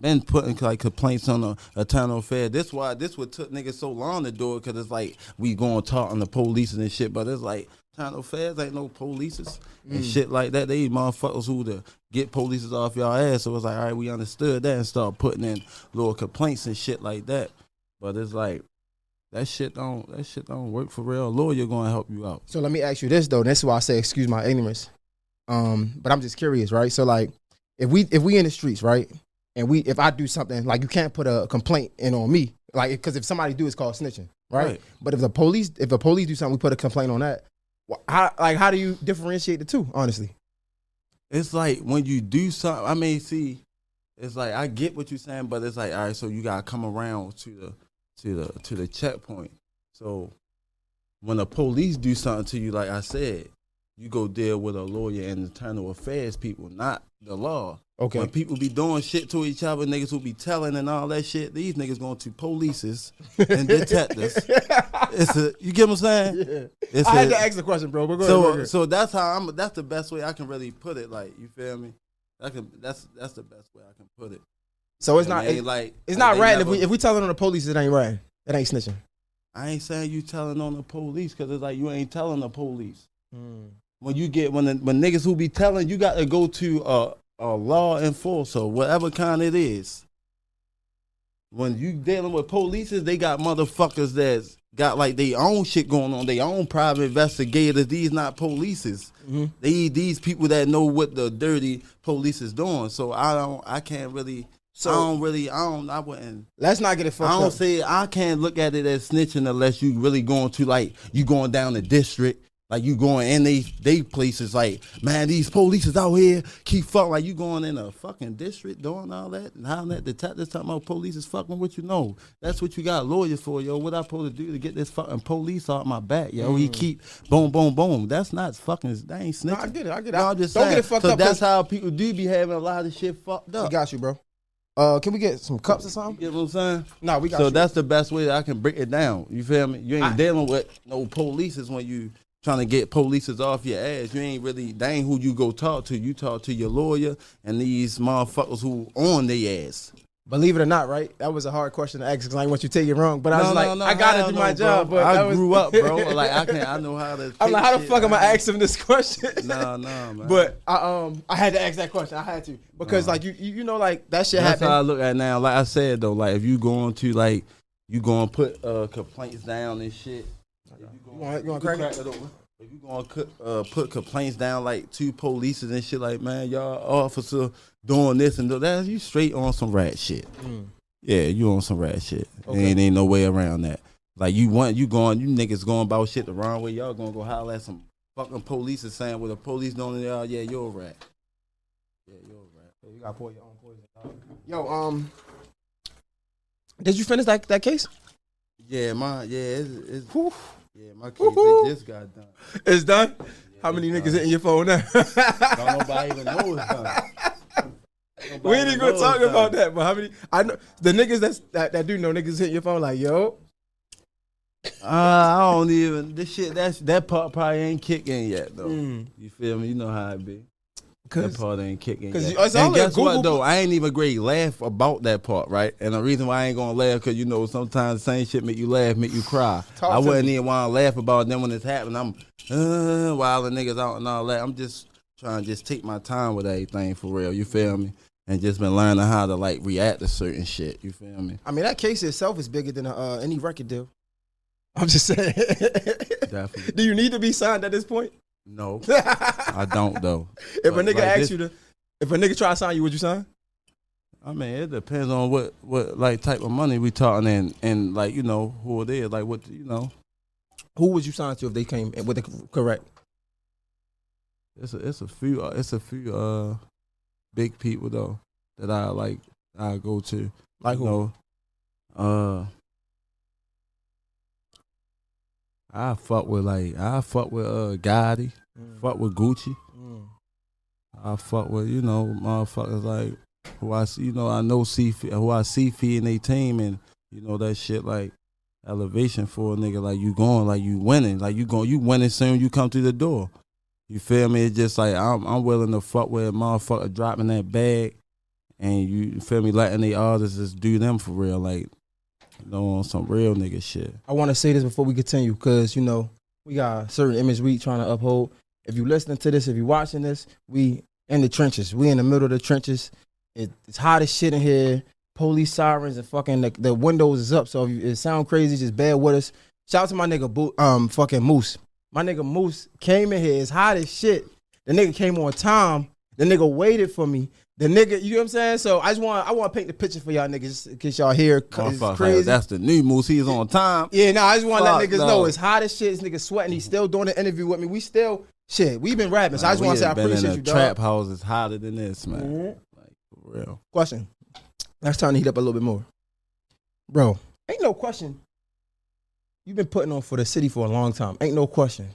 been putting like complaints on the internal affairs. This what took niggas so long to do it, because it's like we going talking to police and shit, but it's like internal affairs ain't no polices and shit like that. They motherfuckers who to get polices off y'all ass. So it's like, all right, we understood that and start putting in little complaints and shit like that. But it's like that shit don't work for real. A lawyer gonna help you out. So let me ask you this though. That's why I say excuse my ignorance. But I'm just curious, right? So like, if we in the streets, right? And if I do something, like, you can't put a complaint in on me, like, because if somebody do, it's called snitching, right? But if the police do something, we put a complaint on that. How do you differentiate the two? Honestly, it's like when you do something. I mean, see, it's like I get what you're saying, but it's like, all right, so you gotta come around to the checkpoint. So when the police do something to you, like I said, you go deal with a lawyer and internal affairs people, not the law. Okay. When people be doing shit to each other, niggas who be telling and all that shit, these niggas going to polices and detectives. You get what I'm saying? Yeah. I had to ask the question, bro. But go ahead. So that's how that's the best way I can really put it. Like, you feel me? That's the best way I can put it. So it's not ratting if we telling on the police, it ain't ratting. It ain't snitching. I ain't saying you telling on the police, because it's like you ain't telling the police. When you get when niggas who be telling, you got to go to a law enforcer, whatever kind it is. When you dealing with police, they got motherfuckers that's got like their own shit going on, their own private investigators. These not polices. These people that know what the dirty police is doing. So I can't really. So I wouldn't. Let's not get it fucked up. I don't say I can't look at it as snitching unless you really going to, like, you going down the district. Like, you going in they places, like, man, these police is out here keep fucking, like, you going in a fucking district doing all that, and how that detectives talking about police is fucking with you. No, that's what you got lawyers for, yo. What I supposed to do to get this fucking police off my back, yo? He keep boom, boom, boom. That's not fucking, that ain't snitching. No, I get it. No, I'm just saying. Don't get it fucked up. That's how people do be having a lot of shit fucked up. I got you, bro. Can we get some cups or something? You get what I'm saying? No, we got So you. that's the best way that I can break it down. You feel me? You ain't dealing with no polices when you trying to get polices off your ass. You ain't really, that ain't who you go talk to. You talk to your lawyer and these motherfuckers who on their ass. Believe it or not, right? That was a hard question to ask because I didn't want you to take it wrong. But I was I gotta do my job. Bro. But I grew up, bro. Like I know how to. I'm like, how the fuck am I asking this question? Nah, man. But I had to ask that question. I had to because like you know like that shit That's happened. how I look at it now. Like I said though, like if you going to like you going to put complaints down and shit. You want to crack it over? If you gonna put complaints down like to police and shit, like man, y'all officer doing this and that, you straight on some rat shit. Yeah, you on some rat shit. Okay. Ain't no way around that. Like you niggas going about shit the wrong way. Y'all gonna go holler at some fucking police and saying with the police doing it. Yeah, you're a rat. Yeah, you're a rat. So you gotta pour your own poison. Yo, did you finish that case? Yeah, it's yeah, my case it just got done. It's done? Yeah, how many niggas hitting your phone now? Don't nobody even know it's done. We ain't even gonna talk about that, but how many? I know the niggas that do know niggas hitting your phone like, yo. I don't even, this shit, that part probably ain't kicking yet though. You feel me? You know how it be. That part ain't kicking yet. And guess what though? I ain't even great laugh about that part, right? And the reason why I ain't gonna laugh, cause you know sometimes the same shit make you laugh, make you cry. I wouldn't even want to laugh about it. Then when it's happening, I'm while the niggas out and all that. I'm just trying to just take my time with everything for real. You feel me? And just been learning how to like react to certain shit. You feel me? I mean that case itself is bigger than any record deal. I'm just saying. Definitely. Do you need to be signed at this point? No, I don't though. If a nigga like asks you to, if a nigga try to sign you, would you sign? I mean, it depends on what like type of money we talking and like you know who it is, like what you know. Who would you sign to if they came with the correct? It's a few big people though that I go to. Like who? You know, I fuck with Gotti, fuck with Gucci. I fuck with, you know, motherfuckers like who I see, you know, I know who I see feeding they team and you know that shit like elevation for a nigga like you going like you winning, like you winning soon you come through the door. You feel me? It's just like I'm willing to fuck with a motherfucker dropping that bag and you feel me letting the artists just do them for real like. You know, on some real nigga shit. I want to say this before we continue, because, you know, we got a certain image we trying to uphold. If you listening to this, if you watching this, we in the trenches. We in the middle of the trenches. It's hot as shit in here. Police sirens and fucking the windows is up. So if it sound crazy, just bear with us. Shout out to my nigga fucking Moose. My nigga Moose came in here. It's hot as shit. The nigga came on time. The nigga waited for me. The nigga, you know what I'm saying? So I want to paint the picture for y'all niggas in case y'all hear it's crazy. That's the new Moose. He's on time. Yeah, I just want to let niggas know it's hot as shit. This nigga sweating. He's still doing the interview with me. We still, we've been rapping. So I just want to say I appreciate you, dog. Trap house is hotter than this, man. Like, for real. Question. That's time to heat up a little bit more. Bro, ain't no question. You've been putting on for the city for a long time. Ain't no question.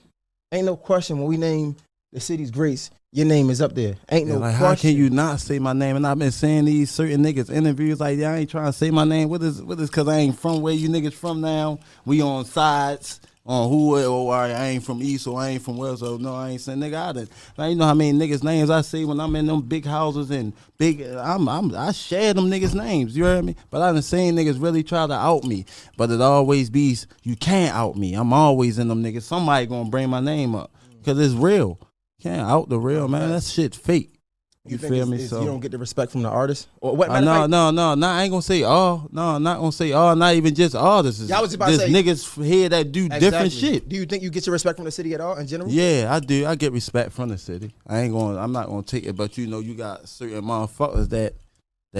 Ain't no question when we name the city's greats. Your name is up there. Ain't no like, question. how can you not say my name? And I've been saying these certain niggas interviews like, I ain't trying to say my name. What is because I ain't from where you niggas from now. We on sides on who or I ain't from East or I ain't from West. So no, I ain't saying nigga. I didn't. Like, you know how many niggas names I see when I'm in them big houses and big. I share them niggas names. You heard me? But I done seen niggas really try to out me. But it always be you can't out me. I'm always in them niggas. Somebody gonna bring my name up because it's real. Can't out the real, man. That shit fake. You feel me? So you don't get the respect from the artist? Or what? No. I ain't gonna say all. No, I'm not gonna say all. Not even just artists. Yeah, I was about to say niggas here that do different shit. Do you think you get your respect from the city at all in general? Yeah, I do. I get respect from the city. I'm not gonna take it. But you know, you got certain motherfuckers that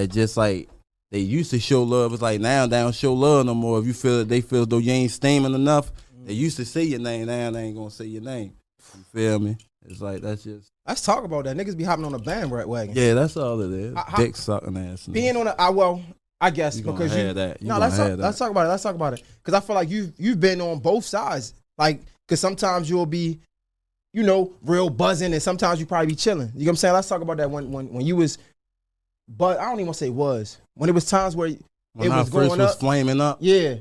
just like they used to show love. It's like now they don't show love no more. If you feel they feel as though you ain't steaming enough, they used to say your name. Now they ain't gonna say your name. You feel me? It's like that's just. Let's talk about that. Niggas be hopping on a bandwagon. Yeah, that's all it is. Dick sucking ass. Being on I guess because you. That. No, let's talk about it. Let's talk about it. Because I feel like you've been on both sides. Like, because sometimes you'll be, you know, real buzzing, and sometimes you probably be chilling. You know what I'm saying? Let's talk about that when you was but I don't even want to say was. When it was times where when it I was first going was up. flaming up. Yeah.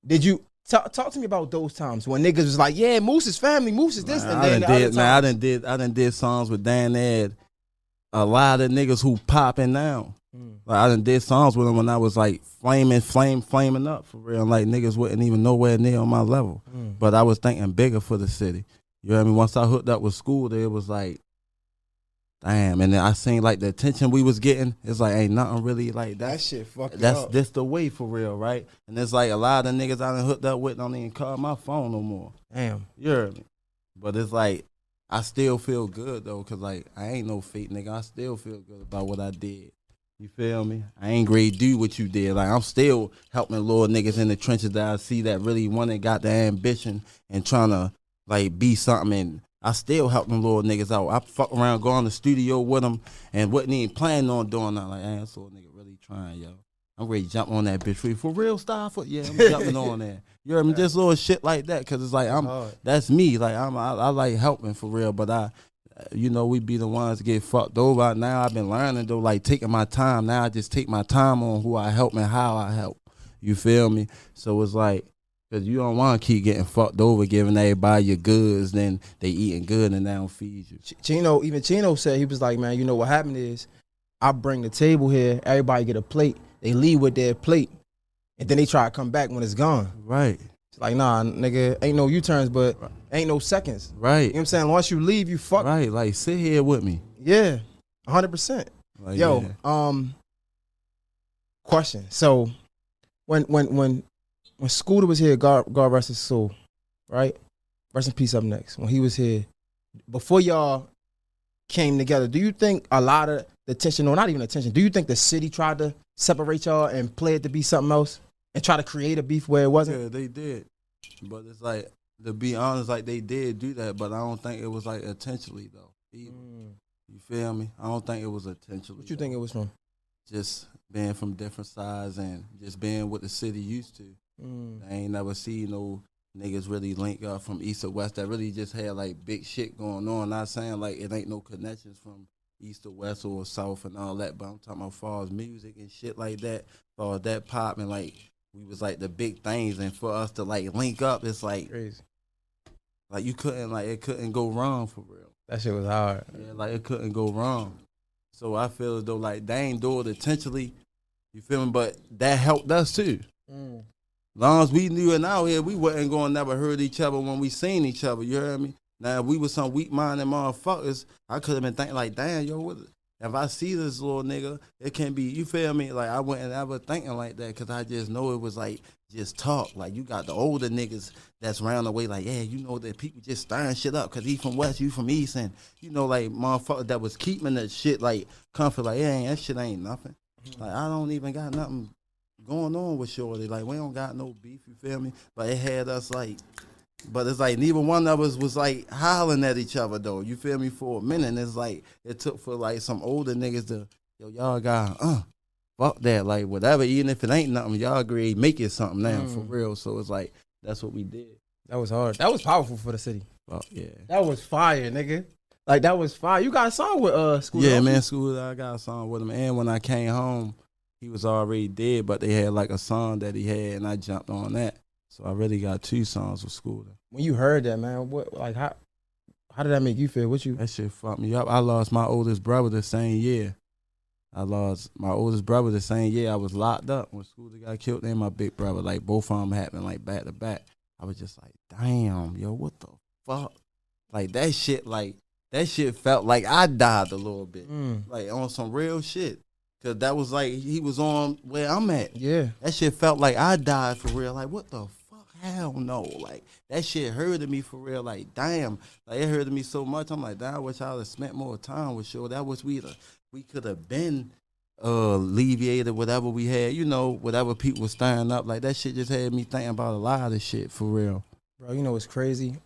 Did you talk to me about those times when niggas was like, yeah, Moose is family, Moose is this, and then the other times. I done did songs with Dan Ed. A lot of niggas who popping now. Like I done did songs with them when I was like flaming up for real. Like niggas wasn't even nowhere near on my level. But I was thinking bigger for the city. You know what I mean? Once I hooked up with Scoota, it was like, damn. And then I seen like the attention we was getting. It's like ain't nothing really like that. That shit fucked That's up. this the way for real, right? And it's like a lot of niggas I done hooked up with don't even call my phone no more. Damn. You heard me? But it's like I still feel good though, cause like I ain't no fake nigga. I still feel good about what I did. You feel me? I ain't grade do what you did. Like I'm still helping little niggas in the trenches that I see that really want and got the ambition and trying to like be something. And I still help them little niggas out. I fuck around, go in the studio with them and wasn't even planning on doing that. Like, hey, this little nigga really trying, yo. I'm ready to jump on that bitch for real style. Yeah, I'm jumping on there. You heard me? Just little shit like that, cause it's like that's me. Like I like helping for real, but you know, we be the ones to get fucked over. Now I've been learning though, like taking my time. Now I just take my time on who I help and how I help. You feel me? So it's like, cause you don't want to keep getting fucked over, giving everybody your goods, then they eating good and they don't feed you. Chino said, he was like, man, you know what happened is, I bring the table here, everybody get a plate, they leave with their plate, and then they try to come back when it's gone. Right. It's like, nah, nigga, ain't no U-turns, but ain't no seconds. Right. You know what I'm saying? Once you leave, you fuck. Right, like sit here with me. Yeah, 100%. Like, Yo, yeah. Question. So, when Scoota was here, God rest his soul, right? Rest in peace up next. When he was here, before y'all came together, do you think a lot of the tension, or not even the tension, do you think the city tried to separate y'all and play it to be something else and try to create a beef where it wasn't? Yeah, they did. But it's like, to be honest, like they did do that, but I don't think it was like intentionally though. Either. You feel me? I don't think it was intentionally. What you think it was from? Just being from different sides and just being what the city used to. I ain't never see no niggas really link up from east or west that really just had like big shit going on. Not saying like it ain't no connections from east or west or south and all that, but I'm talking about far as music and shit like that, far as that pop, and like we was like the big things, and for us to like link up, it's like crazy. Like you couldn't, like it couldn't go wrong for real. That shit was hard. Yeah, like it couldn't go wrong. So I feel as though like they ain't do it intentionally, you feel me? But that helped us too. Long as we knew it out here, we wasn't going to never hurt each other when we seen each other, you heard me? Now, if we was some weak-minded motherfuckers, I could have been thinking like, damn, yo, if I see this little nigga, it can be, you feel me? Like, I wasn't ever thinking like that because I just know it was like, just talk. Like, you got the older niggas that's round the way like, yeah, you know that people just stirring shit up because he from West, you from East, and, you know, like, motherfuckers that was keeping that shit, like, comfort, like, yeah, that shit ain't nothing. Like, I don't even got nothing going on with Shorty. Like, we don't got no beef, you feel me? But it had us like, but it's like neither one of us was like hollering at each other though, you feel me, for a minute. And it's like it took for like some older niggas to, yo, y'all got fuck that, like whatever, even if it ain't nothing, y'all agree, make it something now for real. So it's like that's what we did. That was hard. That was powerful for the city. Oh yeah. That was fire, nigga. Like that was fire. You got a song with Scoota? Yeah, man, Scoota, I got a song with him. And when I came home, he was already dead, but they had like a song that he had, and I jumped on that. So I really got 2 songs with Scoota. When you heard that, man, what, like, how did that make you feel? That shit fucked me up. I lost my oldest brother the same year. I was locked up when Scoota got killed, and my big brother. Like, both of them happened, like, back to back. I was just like, damn, yo, what the fuck? Like, that shit felt like I died a little bit. Like, on some real shit. Cause that was like, he was on where I'm at. Yeah. That shit felt like I died for real. Like, what the fuck? Hell no. Like, that shit hurted me for real. Like, damn. Like, it hurted me so much. I'm like, damn, I wish I would have spent more time with Shorty. I wish we could have been alleviated whatever we had, you know, whatever people were stirring up. Like, that shit just had me thinking about a lot of shit for real. Bro, you know what's crazy?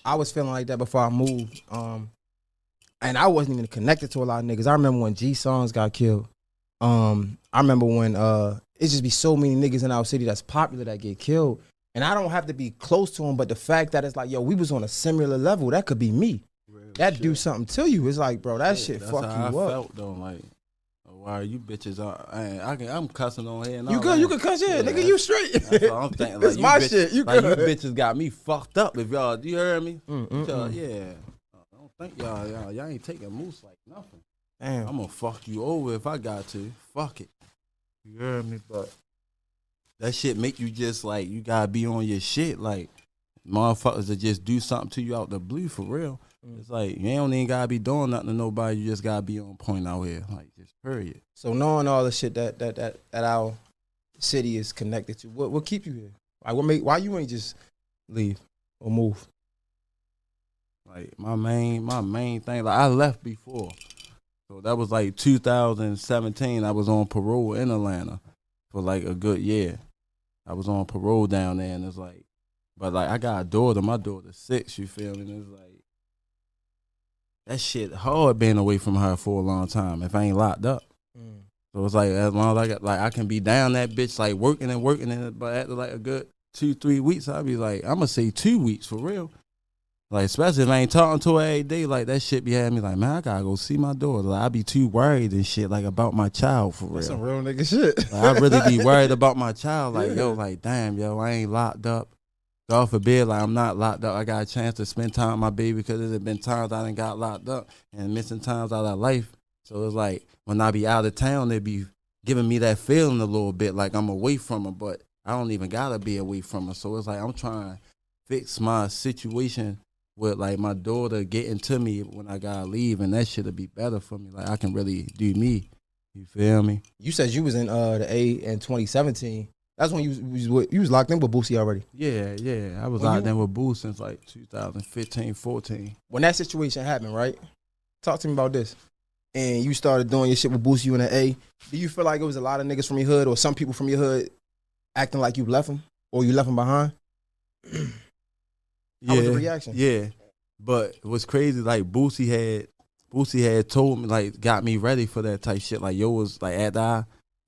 I was feeling like that before I moved. And I wasn't even connected to a lot of niggas. I remember when G Songs got killed. I remember when it just be so many niggas in our city that's popular that get killed, and I don't have to be close to them, but the fact that it's like, yo, we was on a similar level, that could be me. Real that shit. Do something to you. It's like, bro, that shit fuck you up. That's how I felt though. Like, worry, you bitches are. I'm cussing on here. And you good? You can cuss, yeah, nigga. You straight. That's what I'm thinking. It's my shit. You like, good? You bitches got me fucked up. If y'all, you heard me? Yeah. I don't think y'all ain't taking Moose like nothing. Damn. I'm gonna fuck you over if I got to. Fuck it. You heard me? But that shit make you just like you gotta be on your shit. Like motherfuckers that just do something to you out the blue for real. It's like you don't even gotta be doing nothing to nobody. You just gotta be on point out here, like just period. So knowing all the shit that our city is connected to, what keep you here? Like why you ain't just leave or move? Like my main thing. Like I left before, so that was like 2017. I was on parole in Atlanta for like a good year. I was on parole down there, and it's like, but like I got a daughter. My daughter's 6. You feel me? And it's like. That shit hard being away from her for a long time if I ain't locked up. So it's like as long as I can be down that bitch like working, but after like a good 2-3 weeks, I'll be like, I'm gonna say 2 weeks for real. Like especially if I ain't talking to her every day, like that shit be having me like, man, I gotta go see my daughter. Like I be too worried and shit like about my child for real. That's some real nigga shit. Like, I really be worried about my child. Like yo, like damn, yo, I ain't locked up. God forbid, like I'm not locked up. I got a chance to spend time with my baby because there's been times I done got locked up and missing times out of life. So it's like when I be out of town, they be giving me that feeling a little bit like I'm away from her, but I don't even gotta be away from her. So it's like I'm trying to fix my situation with like my daughter getting to me when I gotta leave, and that shit'll be better for me. Like I can really do me. You feel me? You said you was in the A in 2017. That's when you was locked in with Boosie already. Yeah. I was locked in with Boosie since like 2015, 14. When that situation happened, right? Talk to me about this. And you started doing your shit with Boosie, you in the A. Do you feel like it was a lot of niggas from your hood or some people from your hood acting like you left them or you left them behind? How was the reaction? Yeah. But what's crazy, like Boosie had told me, like got me ready for that type shit. Like yo was like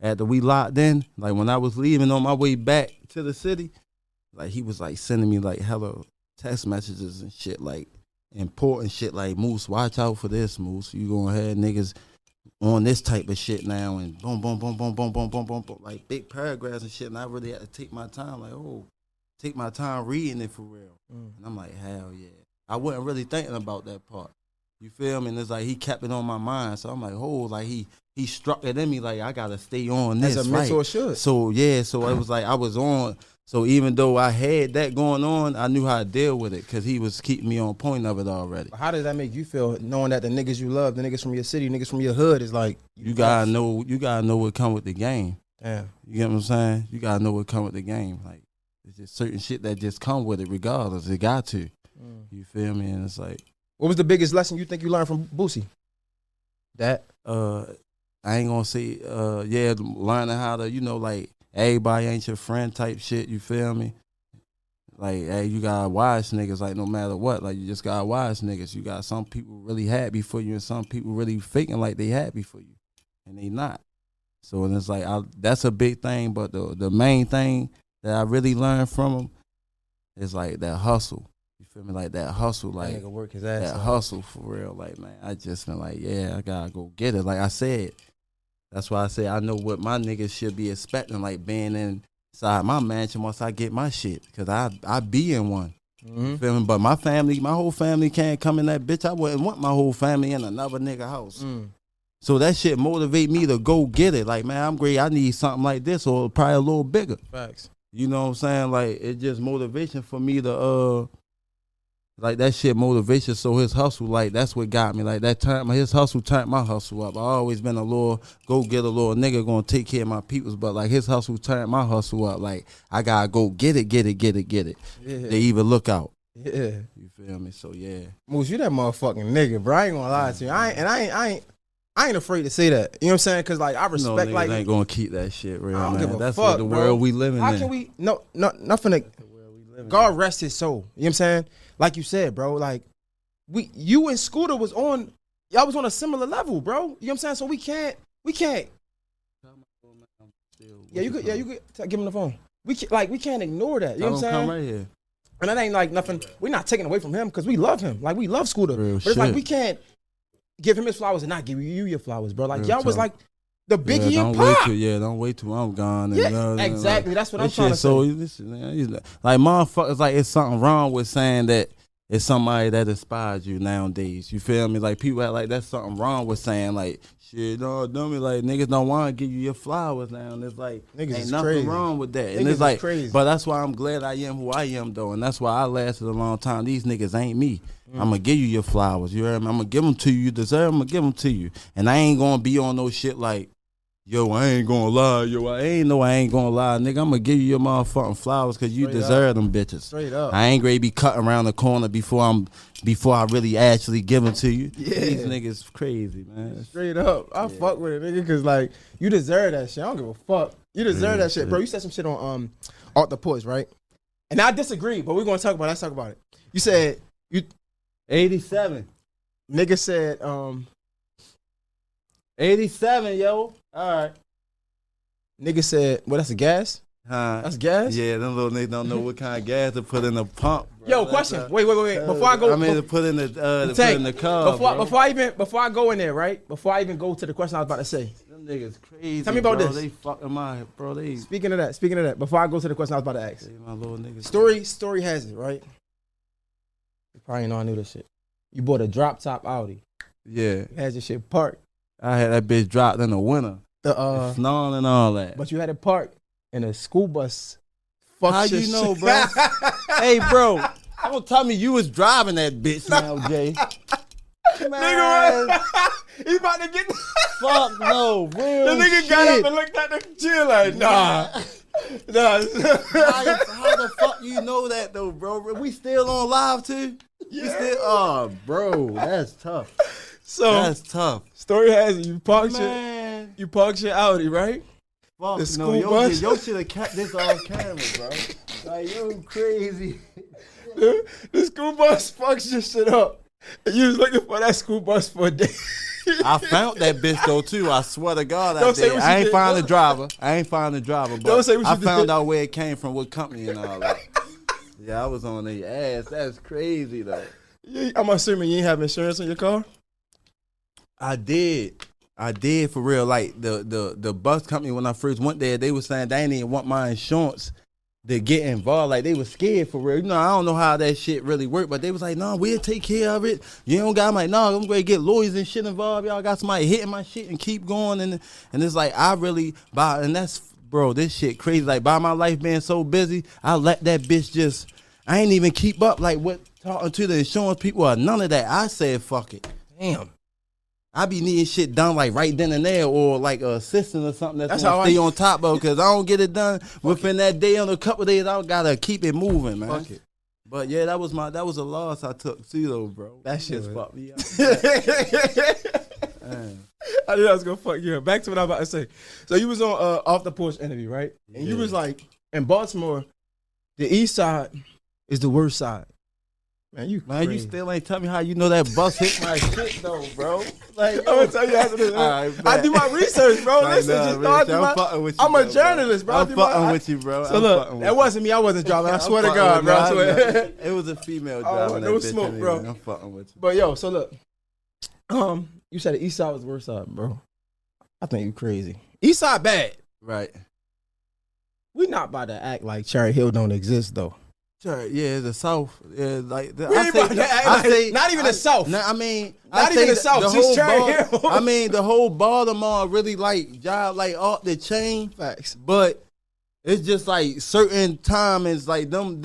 after we locked in, like when I was leaving on my way back to the city, like he was like sending me like hella text messages and shit, like important shit, like Moose, watch out for this, Moose. You gonna have niggas on this type of shit now, and boom, boom, boom, boom, boom, boom, boom, boom, boom, like big paragraphs and shit. And I really had to take my time, like take my time reading it for real. And I'm like, hell yeah. I wasn't really thinking about that part. You feel me? And it's like he kept it on my mind. So I'm like, like he struck it in me like I gotta stay on this. As a mentor should. So yeah, so it was like I was on. So even though I had that going on, I knew how to deal with it because he was keeping me on point of it already. How does that make you feel knowing that the niggas you love, the niggas from your city, niggas from your hood is like you gotta know what come with the game. Damn. You get what I'm saying? You gotta know what come with the game. Like it's just certain shit that just come with it regardless. It got to. You feel me? And it's like, what was the biggest lesson you think you learned from Boosie? That I ain't gonna say learning how to, like everybody ain't your friend type shit, you feel me? Like, hey, you got wise niggas, like no matter what, like you just got wise niggas. You got some people really happy for you and some people really faking like they happy for you. And they not. So and it's like that's a big thing, but the main thing that I really learned from him is like that hustle. You feel me? Like that hustle, like that nigga work his ass that off. hustle for real. Like, man, I just been like, yeah, I gotta go get it. Like I said, that's why I say I know what my niggas should be expecting, like being inside my mansion once I get my shit, because I be in one. You feel me? But my whole family can't come in that bitch. I wouldn't want my whole family in another nigga house. So that shit motivate me to go get it. Like, man, I'm great. I need something like this or probably a little bigger. Facts. You know what I'm saying? Like, it's just motivation for me to like that shit motivation. So his hustle, like that's what got me. Like his hustle turned my hustle up. I always been a little go get a little nigga gonna take care of my peoples, but like his hustle turned my hustle up. Like I gotta go get it. Yeah. They even look out. Yeah. You feel me? So yeah. Moose, you that motherfucking nigga, bro. I ain't gonna lie to you. I ain't afraid to say that. You know what I'm saying? Cause like I respect like ain't gonna keep that shit real, I don't man. give a That's fuck, what the bro. world we living in. How can we nothing God rest his soul. You know what I'm saying? Like you said, bro, like you and Scooter y'all was on a similar level, bro. You know what I'm saying? So we can't. Yeah, you could give him the phone. We can't ignore that. You know what I'm saying? Come right here. And that ain't like nothing. We're not taking away from him because we love him. Like we love Scooter. Real but it's like we can't give him his flowers and not give you your flowers, bro. Like Real y'all was talk. like The Biggie don't and wait Pop. till don't wait till I'm gone. And, Yeah, exactly. That's what I'm trying to say. So listen, like motherfuckers, like it's something wrong with saying that it's somebody that inspires you nowadays. You feel me? Like people act like that's something wrong with saying like shit. No, dummy. Like niggas don't want to give you your flowers now. And it's like Niggas ain't is nothing crazy. wrong with that. Niggas And it's like, is crazy. but that's why I'm glad I am who I am though, and that's why I lasted a long time. These niggas ain't me. I'm gonna give you your flowers. You heard me? I'm gonna give them to you. You deserve them. I'm gonna give them to you. And I ain't gonna be on no shit like, yo, I ain't gonna lie. Yo, I ain't gonna lie, nigga. I'm gonna give you your motherfucking flowers because you deserve them bitches. Straight up. I ain't gonna be cutting around the corner before I really actually give them to you. Yeah. These niggas crazy, man. Straight up. I fuck with it, nigga, because, like, you deserve that shit. I don't give a fuck. You deserve that shit. Bro, you said some shit on Off the Porch, right? And I disagree, but we're going to talk about it. Let's talk about it. You said, 87. Nigga said, 87, yo. All right. Nigga said, well, that's a gas? Huh? That's gas? Yeah, them little niggas don't know what kind of gas to put in the pump. Bro. Yo, question. Wait. Before I go, to put in the car. Before I go in there, right? Before I even go to the question I was about to say. Them niggas crazy. Tell me about bro. this. They fucking my bro. They Speaking of that, before I go to the question I was about to ask. my little niggas. Story has it, right? You probably know I knew this shit. You bought a drop top Audi. Yeah. You had your shit parked. I had that bitch dropped in the winter. Snarling and all that. But you had it parked in a school bus. Fuck How your you know, shit. bro? Hey, bro. Don't tell me you was driving that bitch now, Jay. Man, Nigga, he about to get. fuck no, real The nigga shit. got up and looked at the chill like, nah. How the fuck you know that though, bro? We still on live too? Yeah. We still, oh, bro, that's tough. So That's tough. story has it, you parked Man, your Audi, right? fuck The no, school yo, bus. yo should have kept this off camera, bro. Like, yo, crazy. The school bus fucks your shit up. And you was looking for that school bus for a day. I found that bitch though too. I swear to God, Don't say what I you ain't did. find the driver. But Don't say what I you found did. out where it came from, what company and all that. Yeah, I was on their ass. That's crazy though. I'm assuming you ain't have insurance on your car? I did for real. Like the bus company when I first went there, they were saying they didn't even want my insurance to get involved. Like they was scared for real. You know, I don't know how that shit really worked, but they was like, no, we'll take care of it. You don't got, I'm like, no, I'm going to get lawyers and shit involved. Y'all got somebody hitting my shit and keep going. And it's like, I really, and that's, bro, this shit crazy. Like by my life being so busy, I let that bitch just, I ain't even keep up like what talking to the insurance people or none of that. I said, fuck it. Damn. I be needing shit done like right then and there, or like a assistant or something that's how gonna stay on top of, because I don't get it done within that day. On a couple of days, I gotta keep it moving, man. Fuck it. But yeah, that was a loss I took. See though, bro. That shit just was- fucked me up. Man. I knew I was gonna fuck you up. Back to what I was about to say. So you was on Off the Porch interview, right? And you Yeah. was like, in Baltimore, the east side is the worst side. Man, you still ain't tell me how you know that bus hit my shit though, bro. Like, I'm gonna tell you after this. All right, I do my research, bro. Like, Listen, nah, just man, know I do I'm fucking with you, I'm a though, journalist, bro. I I'm do my- fucking with you, bro. So I'm look, fucking with that you. wasn't me. I wasn't driving. I I'm swear to fucking God, with bro. you. I swear. It was a female I don't driving want that no bitch smoke, anyway. bro. I'm fucking with you. But yo, so look, you said the east side was the worst side, bro. I think you crazy. East side bad. Right. We not about to act like Cherry Hill don't exist though. Sure, yeah, the South. Yeah, like We ain't about to act like- not even the South. I mean, Not I even say the South, just whole Cherry Hill. I mean, the whole Baltimore really like job like off the chain, Facts. but it's just like certain time is like them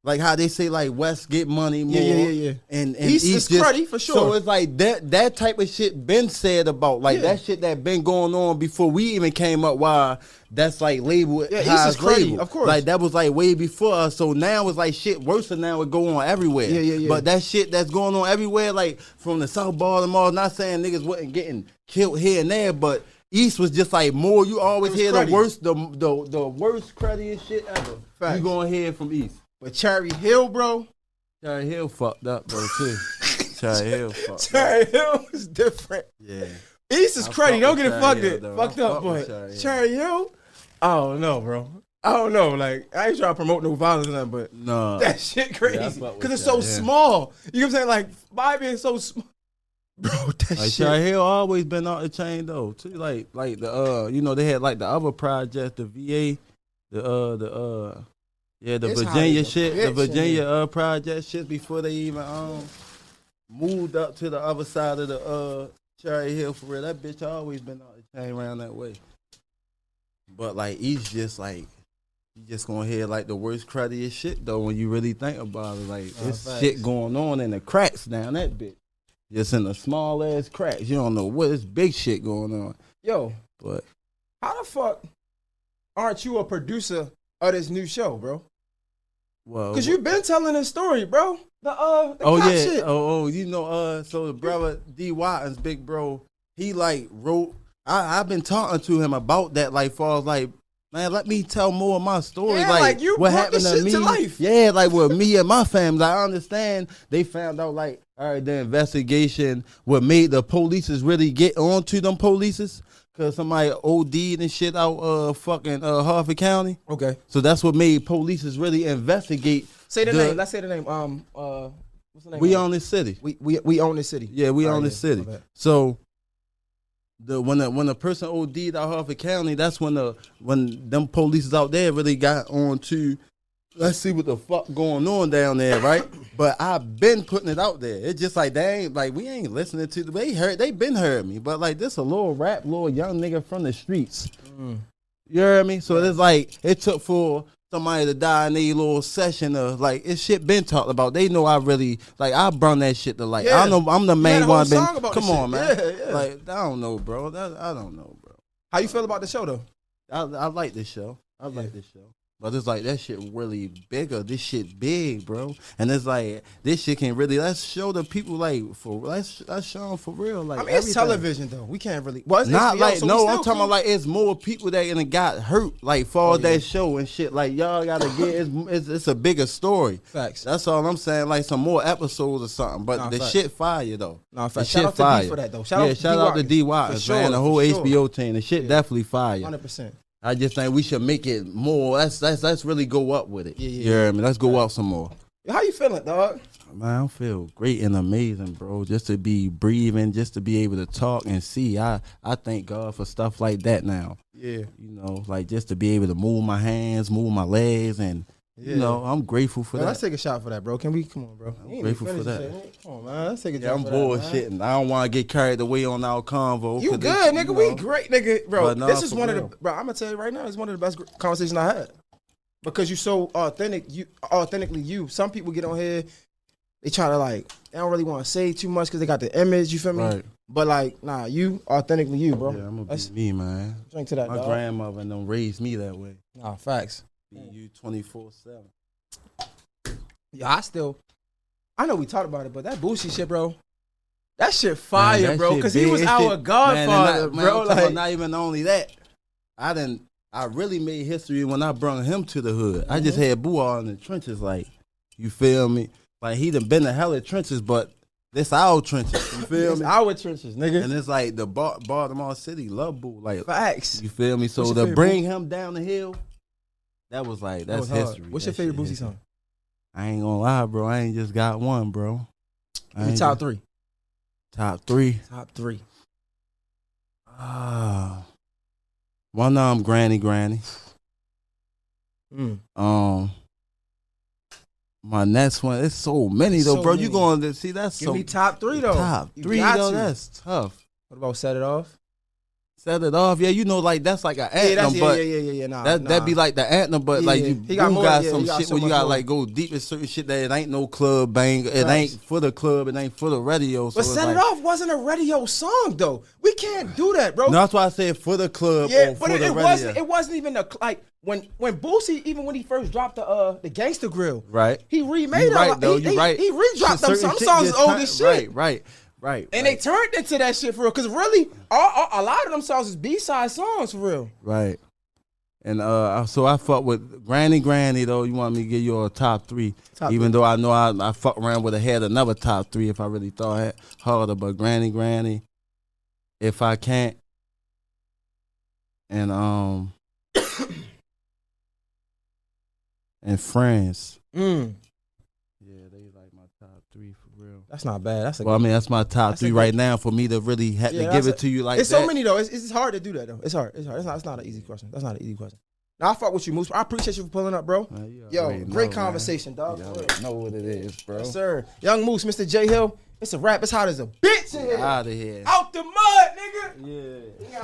like how they say like West get money more. Yeah. And East is just, cruddy for sure. So it's like that type of shit been said about like Yeah. that shit that been going on before we even came up. Why that's like labeled. Yeah, how East is it's cruddy, labeled. of course. Like that was like way before us. So now it's like shit worse than now it go on everywhere. Yeah. But that shit that's going on everywhere, like from the South Baltimore. Not saying niggas wasn't getting killed here and there, but East was just like more. You always It was hear cruddy. the worst, the worst cruddiest shit ever. Facts. You gonna hear from East. But Cherry Hill, bro. Cherry Hill fucked up, bro, too. Cherry Hill fucked up. Cherry Hill is different. Yeah. East is I cruddy. fuck Don't with get it Cherry fucked Hill, it. though. Fucked I up, fuck but with Cherry Hill. Cherry Hill, I don't know, bro. I don't know. Like, I ain't trying to promote no violence or nothing, but No. that shit Yeah, I crazy. fuck with Because it's that, so yeah. small. You know what I'm saying? Like, by being so small. Bro, that Like shit. Cherry Hill always been out the chain though. Too like the you know, they had like the other projects, the VA, the It's Virginia hot as a shit, bitch the in Virginia there. project shit before they even moved up to the other side of the Cherry Hill for real. That bitch always been out the chain around that way. But like he's just like you just gonna hear like the worst cruddiest shit though when you really think about it. Like it's shit going on in the cracks down that bitch. Just in the small ass cracks. You don't know what is big shit going on. Yo, But how the fuck aren't you a producer of this new show, bro? well, Cause you've been telling this story, bro. The oh cop yeah, shit. you know, so the brother D Watton's big bro, he like wrote. I've been talking to him about that, like far as like, man, let me tell more of my story. Yeah, like you what brought happened this to shit me. to life. Yeah, like with me and my family. I understand they found out like, all right, the investigation, what made the polices really get on to them polices. Cause somebody OD'd and shit out fucking Harford County. Okay. So that's what made polices really investigate. Say the name. Let's say the name. What's the name? We own this city. We own this city. Yeah, we All own right, this city. So when a person OD'd out Harford County, that's when them police out there really got on to, let's see what the fuck going on down there, right? But I've been putting it out there. It's just like they ain't like we ain't listening to they been heard me, but like this a little young nigga from the streets. You heard me? So it's like it took for somebody to die in a little session of like it's shit been talked about. They know I really like I brung that shit to light. Yeah. I know I'm the You main had a whole one. song about Come this on, shit. man. Yeah. Like I don't know, bro. I don't know, bro. How you feel about the show though? I like this show. I like this show. But it's like that shit really bigger. This shit big, bro. And it's like this shit can really let's show the people like let's show them for real. Like I mean, it's everything. television though. We can't really. Well, it's Not HBO, like so no, we I'm still talking about like it's more people that got hurt like for that show and shit. Like y'all gotta get it's a bigger story. Facts. That's all I'm saying. Like some more episodes or something. But the shit fire though. Nah, the facts. shit Shout out fire. to D for that though. Shout out to D Watters, man. The whole HBO team. The shit definitely fire. 100%. I just think we should make it more. Let's really go up with it. Yeah. You hear me? Let's go up some more. How you feeling, dog? Man, I feel great and amazing, bro. Just to be breathing, just to be able to talk and see. I thank God for stuff like that now. Yeah. You know, like just to be able to move my hands, move my legs, and you know, I'm grateful for that. Let's take a shot for that, bro. Come on, bro. I'm grateful for that. Come on, man. Let's take a shot. Yeah, I'm bullshitting. I don't want to get carried away on our convo. You good, nigga? We great, nigga, bro. Nah, this is one real. of the, bro. I'm gonna tell you right now, it's one of the best conversations I had because you so authentic. You authentically you. Some people get on here, they try to like, they don't really want to say too much because they got the image. You feel me? Right. But like, nah, you authentically you, bro. Yeah, I'm gonna be me, man. Drink to that. My dog. grandmother don't raise me that way. Nah, facts. Be you 24/7. Yeah, I know we talked about it, but that Boosie shit, bro. That shit fire, Man, that bro. shit Because he big. was That our shit- godfather, man, bro. I'm talking about Like, not even only that. I really made history when I brought him to the hood. I just had Boo all in the trenches, like, you feel me? Like he done been to hella trenches, but this our trenches. You feel it's me? our trenches, nigga. And it's like the Baltimore City love Boo, like Facts. you feel me? So What's your to favorite bring him down the hill, that was like that's was hard. history. What's That your favorite shit Boosie history. song? I ain't gonna lie, bro. I ain't just got one, bro. Give me top three. Top three. Top three. One Granny. My next one, it's so many though, So bro. many. You going to see that's Give so me top three though. top You three got though. to. That's tough. What about Set It Off? Set it off, yeah. You know, like that's like an anthem, but Yeah. Nah, that be like the anthem, but like Yeah. you He got Boo more, got yeah, some he got shit so where you much gotta more. like go deep in certain shit that it ain't no club bang. It Facts. ain't for the club. It ain't for the radio. So But it's Set like, It Off wasn't a radio song though. We can't do that, bro. No, that's why I said for the club Yeah, or but for the it radio. wasn't. It wasn't even a like when Boosie, even when he first dropped the Gangsta Grill, Right. He remade You it. right though. You right. He redropped them. Certain Some shit songs just old turn- as shit. Right. And they turned into that shit for real. Cause really, a lot of them songs is B-side songs for real. Right. And so I fuck with Granny though. You want me to give you a top three? Even though I know I fuck around with had another top three if I really thought it harder. But Granny, If I Can't, and and Friends. Mm. Yeah, they like my top 3 for real. That's not bad. That's a Well, I mean, that's my top 3 right now for me to really have to give it to you like it's that. so many though. It's hard to do that though. It's hard. It's not an easy question. That's not an easy question. Now I fuck with you, Moose. I appreciate you for pulling up, bro. Yo, great conversation, dog. You know what it is, bro. Yes, sir. Young Moose, Mr. J Hill. It's a rap. It's hot as a bitch in here. Out of here. Out the mud, nigga. Yeah.